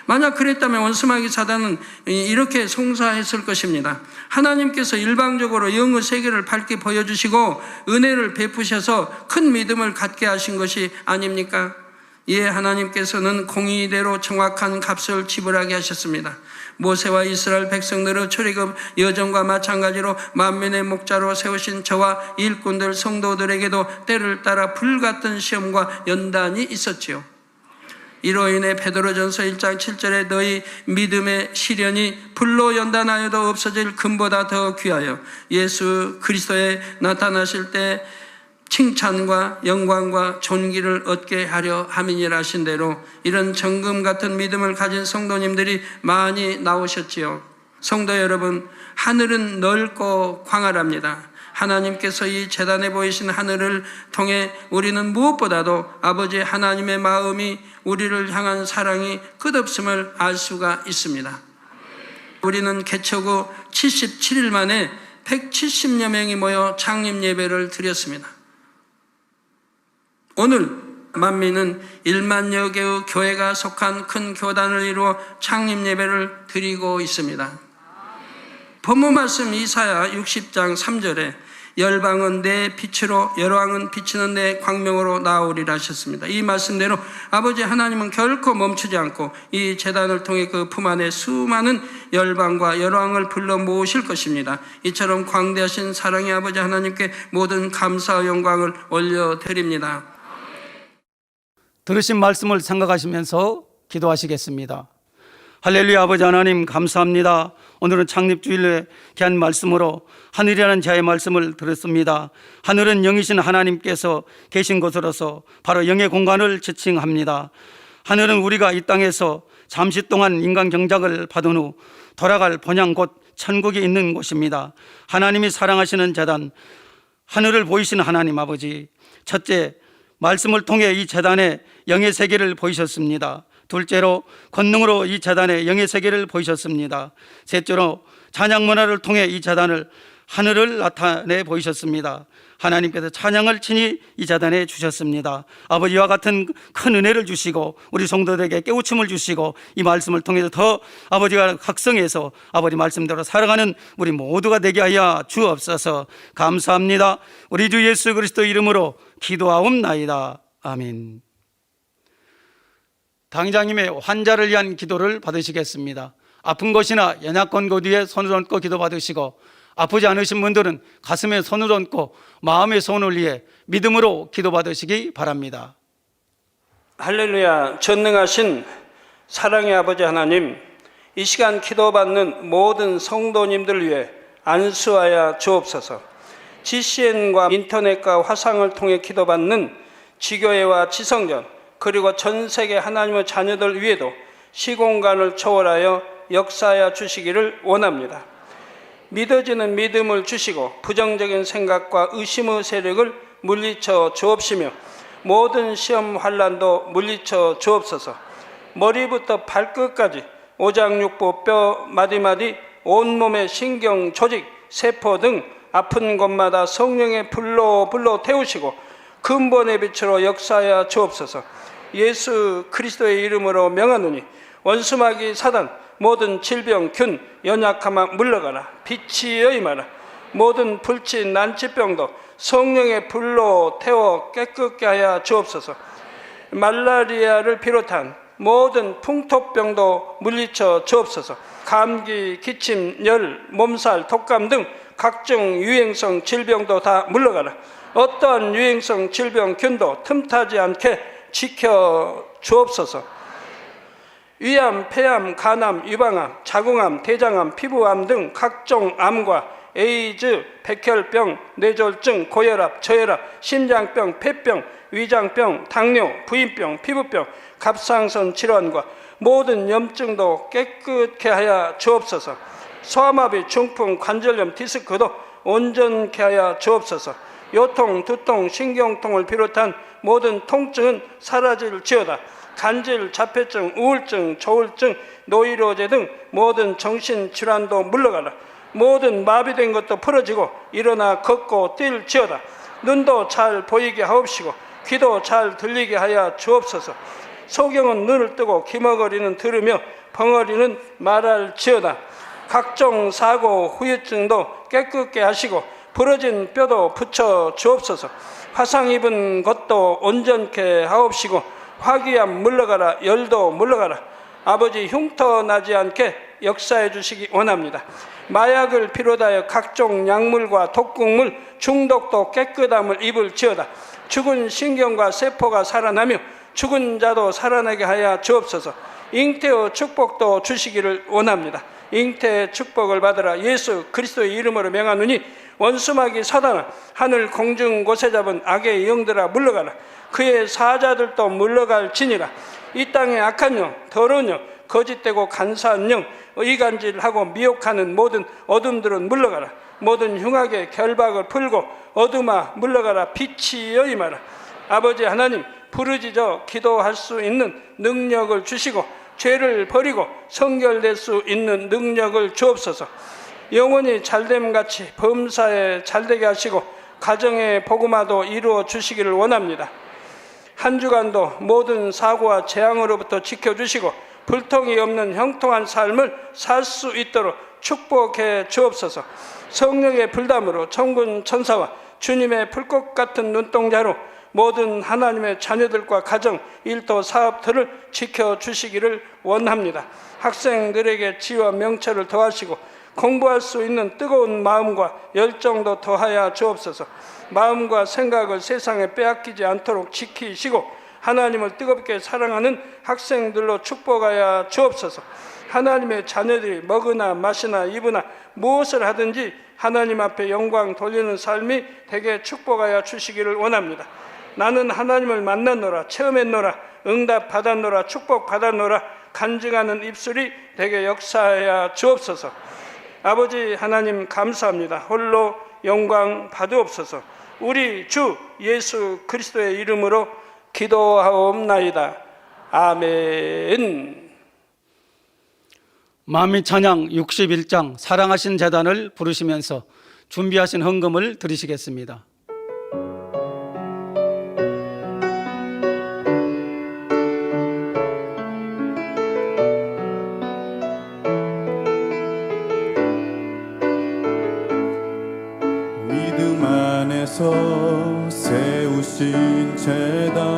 만약 그랬다면 원수마귀 사단은 이렇게 송사했을 것입니다. 하나님께서 일방적으로 영의 세계를 밝게 보여주시고 은혜를 베푸셔서 큰 믿음을 갖게 하신 것이 아닙니까? 이에 하나님께서는 공의대로 정확한 값을 지불하게 하셨습니다. 모세와 이스라엘 백성들의 출애굽 여정과 마찬가지로 만민의 목자로 세우신 저와 일꾼들 성도들에게도 때를 따라 불같은 시험과 연단이 있었지요. 이로 인해 베드로전서 1장 7절에 너희 믿음의 시련이 불로 연단하여도 없어질 금보다 더 귀하여 예수 그리스도에 나타나실 때 칭찬과 영광과 존귀를 얻게 하려 함이니라 하신 대로 이런 정금 같은 믿음을 가진 성도님들이 많이 나오셨지요. 성도 여러분, 하늘은 넓고 광활합니다. 하나님께서 이 제단에 보이신 하늘을 통해 우리는 무엇보다도 아버지 하나님의 마음이 우리를 향한 사랑이 끝없음을 알 수가 있습니다. 우리는 개척 후 77일 만에 170여 명이 모여 창립 예배를 드렸습니다. 오늘 만민은 1만여 개의 교회가 속한 큰 교단을 이루어 창립 예배를 드리고 있습니다. 본문 말씀 이사야 60장 3절에 열방은 내 빛으로 열왕은 비치는 내 광명으로 나오리라 하셨습니다. 이 말씀대로 아버지 하나님은 결코 멈추지 않고 이 제단을 통해 그 품 안에 수많은 열방과 열왕을 불러 모으실 것입니다. 이처럼 광대하신 사랑의 아버지 하나님께 모든 감사와 영광을 올려드립니다. 들으신 말씀을 생각하시면서 기도하시겠습니다. 할렐루야. 아버지 하나님 감사합니다. 오늘은 창립주일에 귀한 말씀으로 하늘이라는 자의 말씀을 들었습니다. 하늘은 영이신 하나님께서 계신 곳으로서 바로 영의 공간을 지칭합니다. 하늘은 우리가 이 땅에서 잠시 동안 인간 경작을 받은 후 돌아갈 본향 곧 천국이 있는 곳입니다. 하나님이 사랑하시는 제단, 하늘을 보이시는 하나님 아버지, 첫째, 말씀을 통해 이 제단에 영의 세계를 보이셨습니다. 둘째로 권능으로 이 제단에 영의 세계를 보이셨습니다. 셋째로 찬양 문화를 통해 이 제단을 하늘을 나타내 보이셨습니다. 하나님께서 찬양을 친히 이 제단에 주셨습니다. 아버지와 같은 큰 은혜를 주시고 우리 성도들에게 깨우침을 주시고 이 말씀을 통해서 더 아버지가 각성해서 아버지 말씀대로 살아가는 우리 모두가 되게 하여 주옵소서. 감사합니다. 우리 주 예수 그리스도 이름으로 기도하옵나이다. 아멘. 당장님의 환자를 위한 기도를 받으시겠습니다. 아픈 것이나 연약한 곳 위에 손을 얹고 기도 받으시고, 아프지 않으신 분들은 가슴에 손을 얹고 마음의 손을 위해 믿음으로 기도 받으시기 바랍니다. 할렐루야. 전능하신 사랑의 아버지 하나님, 이 시간 기도받는 모든 성도님들 위해 안수하여 주옵소서. GCN과 인터넷과 화상을 통해 기도받는 지교회와 지성전, 그리고 전 세계 하나님의 자녀들 위에도 시공간을 초월하여 역사하여 주시기를 원합니다. 믿어지는 믿음을 주시고 부정적인 생각과 의심의 세력을 물리쳐 주옵시며 모든 시험 환난도 물리쳐 주옵소서. 머리부터 발끝까지 오장육부 뼈 마디마디 온몸의 신경 조직 세포 등 아픈 곳마다 성령의 불로 태우시고 근본의 빛으로 역사하여 주옵소서. 예수 그리스도의 이름으로 명하노니 원수마귀 사단 모든 질병 균 연약함아 물러가라. 빛이 여임하라. 모든 불치 난치병도 성령의 불로 태워 깨끗게 하여 주옵소서. 말라리아를 비롯한 모든 풍토병도 물리쳐 주옵소서. 감기, 기침, 열, 몸살, 독감 등 각종 유행성 질병도 다 물러가라. 어떠한 유행성 질병 균도 틈타지 않게 지켜 주옵소서. 위암, 폐암, 간암, 유방암, 자궁암, 대장암, 피부암 등 각종 암과 에이즈, 백혈병, 뇌졸중, 고혈압, 저혈압, 심장병, 폐병, 위장병, 당뇨, 부인병, 피부병, 갑상선 질환과 모든 염증도 깨끗게 하여 주옵소서. 소아마비, 중풍, 관절염, 디스크도 온전케 하여 주옵소서. 요통, 두통, 신경통을 비롯한 모든 통증은 사라질지어다. 간질, 자폐증, 우울증, 조울증, 노이로제 등 모든 정신질환도 물러가라. 모든 마비된 것도 풀어지고 일어나 걷고 뛸지어다. 눈도 잘 보이게 하옵시고 귀도 잘 들리게 하여 주옵소서. 소경은 눈을 뜨고 기머거리는 들으며 벙어리는 말할지어다. 각종 사고, 후유증도 깨끗게 하시고 부러진 뼈도 붙여 주옵소서. 화상 입은 것도 온전케 하옵시고 화기암 물러가라. 열도 물러가라. 아버지 흉터 나지 않게 역사해 주시기 원합니다. 마약을 비롯하여 각종 약물과 독극물 중독도 깨끗함을 입을지어다. 죽은 신경과 세포가 살아나며 죽은 자도 살아나게 하여 주옵소서. 잉태의 축복도 주시기를 원합니다. 잉태의 축복을 받으라. 예수 그리스도의 이름으로 명하노니 원수마귀 사단아 하늘 공중 곳에 잡은 악의 영들아 물러가라. 그의 사자들도 물러갈지니라. 이 땅의 악한 영, 더러운 영, 거짓되고 간사한 영, 이간질하고 미혹하는 모든 어둠들은 물러가라. 모든 흉악의 결박을 풀고 어둠아 물러가라. 빛이 여임하라. 아버지 하나님, 부르짖어 기도할 수 있는 능력을 주시고 죄를 버리고 성결될 수 있는 능력을 주옵소서. 영혼이 잘됨같이 범사에 잘되게 하시고 가정의 복음화도 이루어 주시기를 원합니다. 한 주간도 모든 사고와 재앙으로부터 지켜주시고 불통이 없는 형통한 삶을 살 수 있도록 축복해 주옵소서. 성령의 불담으로 천군 천사와 주님의 불꽃 같은 눈동자로 모든 하나님의 자녀들과 가정, 일터, 사업들을 지켜주시기를 원합니다. 학생들에게 지혜와 명철을 더하시고 공부할 수 있는 뜨거운 마음과 열정도 더하여 주옵소서. 마음과 생각을 세상에 빼앗기지 않도록 지키시고 하나님을 뜨겁게 사랑하는 학생들로 축복하여 주옵소서. 하나님의 자녀들이 먹으나 마시나 입으나 무엇을 하든지 하나님 앞에 영광 돌리는 삶이 되게 축복하여 주시기를 원합니다. 나는 하나님을 만났노라, 체험했노라, 응답 받았노라, 축복 받았노라 간증하는 입술이 되게 역사하여 주옵소서. 아버지 하나님 감사합니다. 홀로 영광 받으옵소서. 우리 주 예수 그리스도의 이름으로 기도하옵나이다. 아멘. 만민 찬양 61장 사랑하신 제단을 부르시면서 준비하신 헌금을 드리시겠습니다. 믿음 안에서 세우신 제단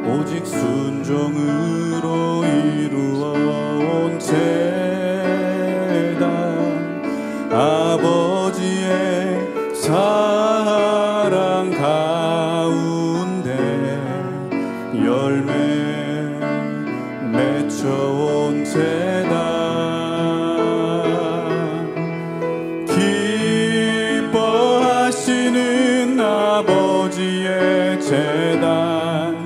오직 순종으로 이루어온 제단 아버지의 사랑 가운데 열매 맺혀온 제단 기뻐하시는 아버지의 제단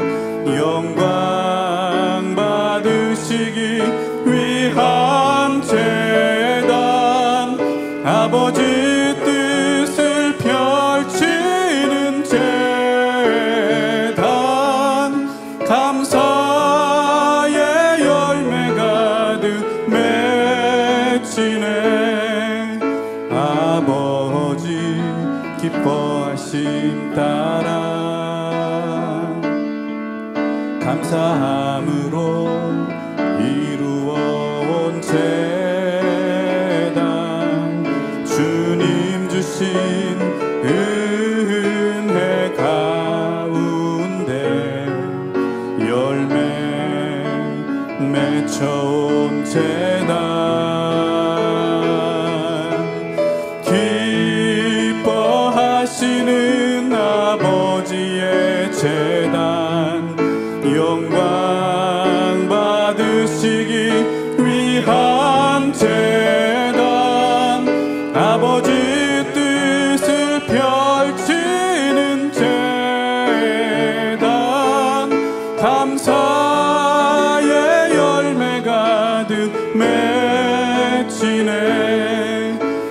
영광 받으시기 위한 제단 아버지 뜻을 펼치는 제단 감사의 열매 가득 맺히네 아버지 기뻐하심 따라 감사함으로 이루어온 제단 주님 주신 은혜 가운데 열매 맺혀온 제단 기뻐하시는 아버지의 제단 영광 받으시기 위한 제단 아버지 뜻을 펼치는 제단 감사의 열매 가득 맺히네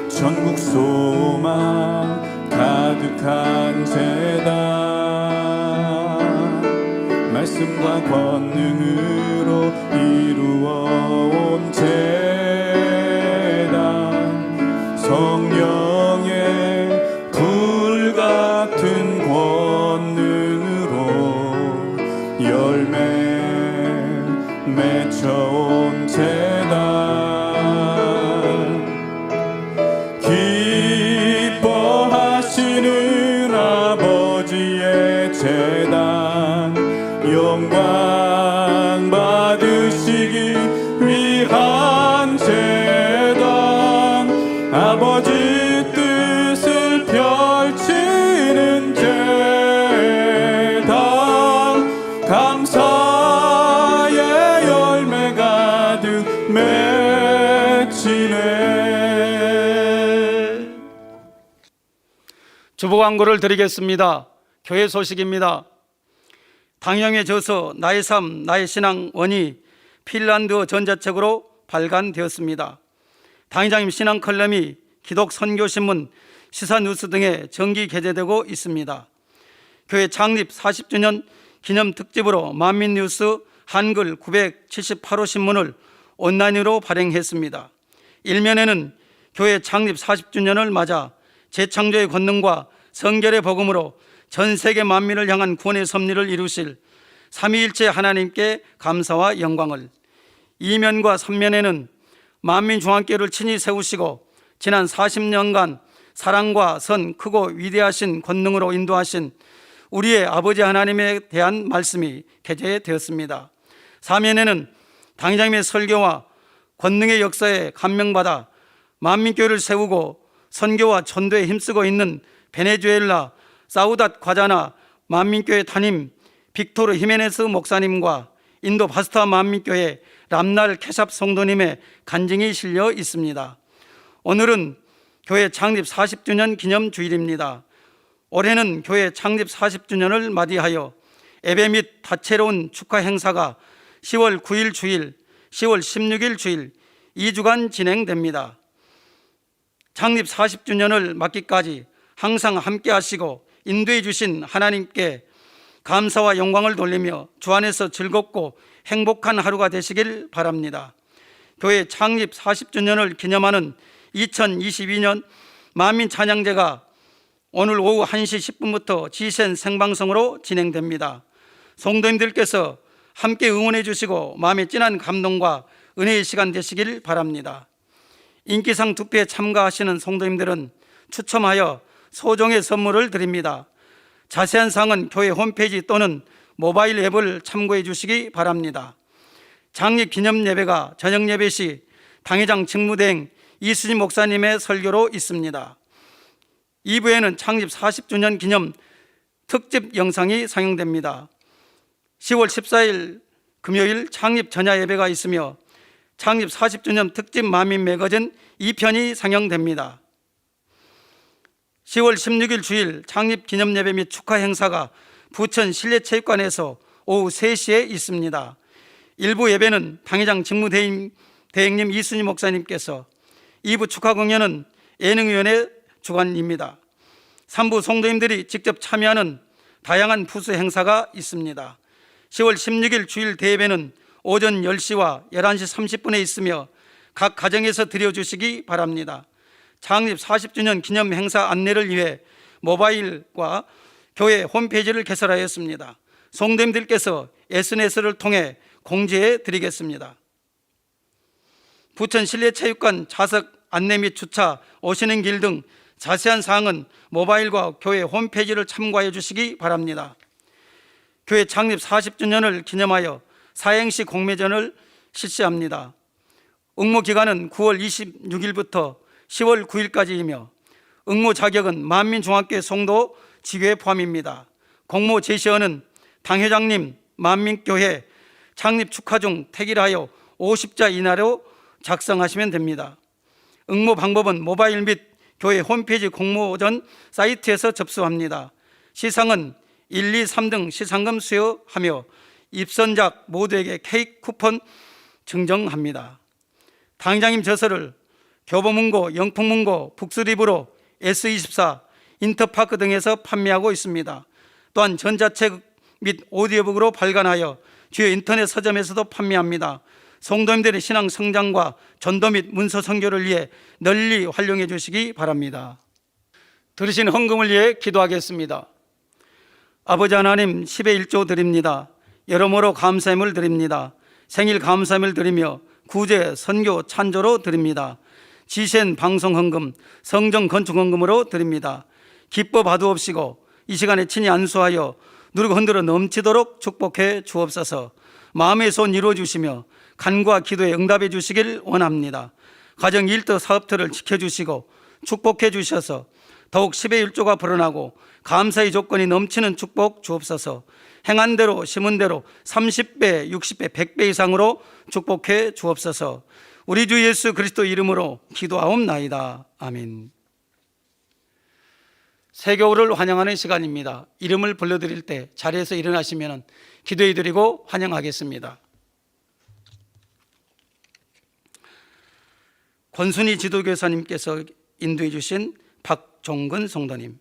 전국 소망 가득한 제단 말씀과 권능으로 이루어온 제단 성령의 불같은 권능으로 열매 맺혀온 제단 기뻐하시는 아버지의 제단 영광 받으시기 위한 제단 아버지 뜻을 펼치는 제단 감사의 열매 가득 맺히네 주보 광고를 드리겠습니다. 교회 소식입니다. 당영의 저서 나의 삶 나의 신앙 원이 핀란드 전자책으로 발간되었습니다. 당회장님 신앙 컬럼이 기독 선교신문 시사뉴스 등에 정기 게재되고 있습니다. 교회 창립 40주년 기념 특집으로 만민뉴스 한글 978호 신문을 온라인으로 발행했습니다. 일면에는 교회 창립 40주년을 맞아 재창조의 권능과 성결의 복음으로 전 세계 만민을 향한 구원의 섭리를 이루실 삼위일체 하나님께 감사와 영광을, 이면과 삼면에는 만민중앙교회를 친히 세우시고 지난 40년간 사랑과 선 크고 위대하신 권능으로 인도하신 우리의 아버지 하나님에 대한 말씀이 게재되었습니다. 사면에는 당회장님의 설교와 권능의 역사에 감명받아 만민교회를 세우고 선교와 전도에 힘쓰고 있는 베네수엘라 사우닷 과자나 만민교회 담임 빅토르 히메네스 목사님과 인도 바스타 만민교회 람날 캐샵 성도님의 간증이 실려 있습니다. 오늘은 교회 창립 40주년 기념 주일입니다. 올해는 교회 창립 40주년을 맞이하여 예배 및 다채로운 축하 행사가 10월 9일 주일, 10월 16일 주일 2주간 진행됩니다. 창립 40주년을 맞기까지 항상 함께 하시고 인도해 주신 하나님께 감사와 영광을 돌리며 주 안에서 즐겁고 행복한 하루가 되시길 바랍니다. 교회 창립 40주년을 기념하는 2022년 만민 찬양제가 오늘 오후 1시 10분부터 지센 생방송으로 진행됩니다. 성도님들께서 함께 응원해 주시고 마음의 진한 감동과 은혜의 시간 되시길 바랍니다. 인기상 투표에 참가하시는 성도님들은 추첨하여 소정의 선물을 드립니다. 자세한 사항은 교회 홈페이지 또는 모바일 앱을 참고해 주시기 바랍니다. 창립 기념 예배가 저녁 예배 시 당회장 직무대행 이수진 목사님의 설교로 있습니다. 2부에는 창립 40주년 기념 특집 영상이 상영됩니다. 10월 14일 금요일 창립 전야 예배가 있으며 창립 40주년 특집 만민 매거진 2편이 상영됩니다. 10월 16일 주일 창립 기념 예배 및 축하 행사가 부천 실내체육관에서 오후 3시에 있습니다. 일부 예배는 당회장 직무대행님 이순희 목사님께서, 2부 축하 공연은 예능위원회 주관입니다. 3부 성도님들이 직접 참여하는 다양한 부수 행사가 있습니다. 10월 16일 주일 대예배는 오전 10시와 11시 30분에 있으며 각 가정에서 드려주시기 바랍니다. 창립 40주년 기념 행사 안내를 위해 모바일과 교회 홈페이지를 개설하였습니다. 성도님들께서 SNS를 통해 공지해 드리겠습니다. 부천 실내체육관 좌석 안내 및 주차, 오시는 길 등 자세한 사항은 모바일과 교회 홈페이지를 참고해 주시기 바랍니다. 교회 창립 40주년을 기념하여 사행시 공매전을 실시합니다. 응모 기간은 9월 26일부터 10월 9일까지이며 응모 자격은 만민중앙교회 송도 지교에 포함입니다. 공모 제시어는 당회장님 만민교회 창립 축하 중 택일하여 50자 이내로 작성하시면 됩니다. 응모 방법은 모바일 및 교회 홈페이지 공모전 사이트에서 접수합니다. 시상은 1, 2, 3등 시상금 수여하며 입선작 모두에게 케이크 쿠폰 증정합니다. 당회장님 저서를 교보문고, 영풍문고, 북스리브로, S24, 인터파크 등에서 판매하고 있습니다. 또한 전자책 및 오디오북으로 발간하여 주요 인터넷 서점에서도 판매합니다. 성도님들의 신앙 성장과 전도 및 문서 선교를 위해 널리 활용해 주시기 바랍니다. 들으신 헌금을 위해 기도하겠습니다. 아버지 하나님, 10의 1조 드립니다. 여러모로 감사함을 드립니다. 생일 감사함을 드리며 구제, 선교, 찬조로 드립니다. 지센 방송 헌금, 성정 건축 헌금으로 드립니다. 기뻐 봐두옵시고 이 시간에 친히 안수하여 누르고 흔들어 넘치도록 축복해 주옵소서. 마음의 소원 이루어 주시며 간구와 기도에 응답해 주시길 원합니다. 가정 일터 사업터를 지켜주시고 축복해 주셔서 더욱 10의 1조가 불어나고 감사의 조건이 넘치는 축복 주옵소서. 행한 대로 심은 대로 30배, 60배, 100배 이상으로 축복해 주옵소서. 우리 주 예수 그리스도 이름으로 기도하옵나이다. 아멘. 새겨울을 환영하는 시간입니다. 이름을 불러드릴 때 자리에서 일어나시면 기도해 드리고 환영하겠습니다. 권순희 지도교사님께서 인도해 주신 박종근 성도님,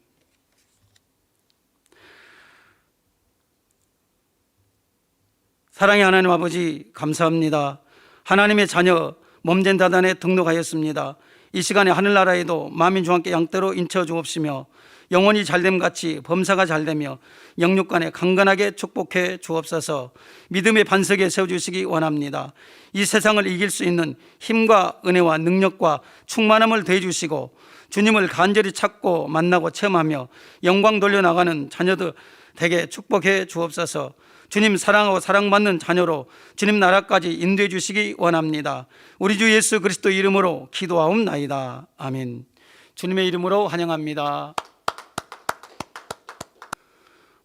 사랑의 하나님 아버지, 감사합니다. 하나님의 자녀 몸된다단에 등록하였습니다. 이 시간에 하늘나라에도 만민중 함께 양떼로 인쳐 주옵시며 영혼이 잘됨같이 범사가 잘되며 영육간에 강건하게 축복해 주옵소서. 믿음의 반석에 세워주시기 원합니다. 이 세상을 이길 수 있는 힘과 은혜와 능력과 충만함을 더해주시고 주님을 간절히 찾고 만나고 체험하며 영광 돌려나가는 자녀들 되게 축복해 주옵소서. 주님 사랑하고 사랑받는 자녀로 주님 나라까지 인도해 주시기 원합니다. 우리 주 예수 그리스도 이름으로 기도하옵나이다. 아멘. 주님의 이름으로 환영합니다.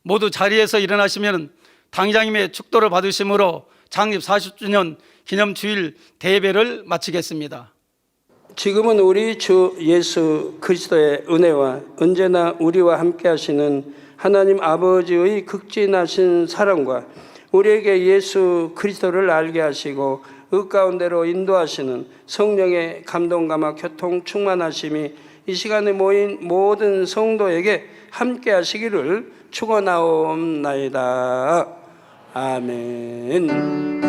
모두 자리에서 일어나시면 당장님의 축도를 받으심으로 창립 40주년 기념 주일 대예배를 마치겠습니다. 지금은 우리 주 예수 그리스도의 은혜와 언제나 우리와 함께 하시는 하나님 아버지의 극진하신 사랑과 우리에게 예수 그리스도를 알게 하시고 그 가운데로 인도하시는 성령의 감동감화 교통 충만하심이 이 시간에 모인 모든 성도에게 함께 하시기를 축원하옵나이다. 아멘.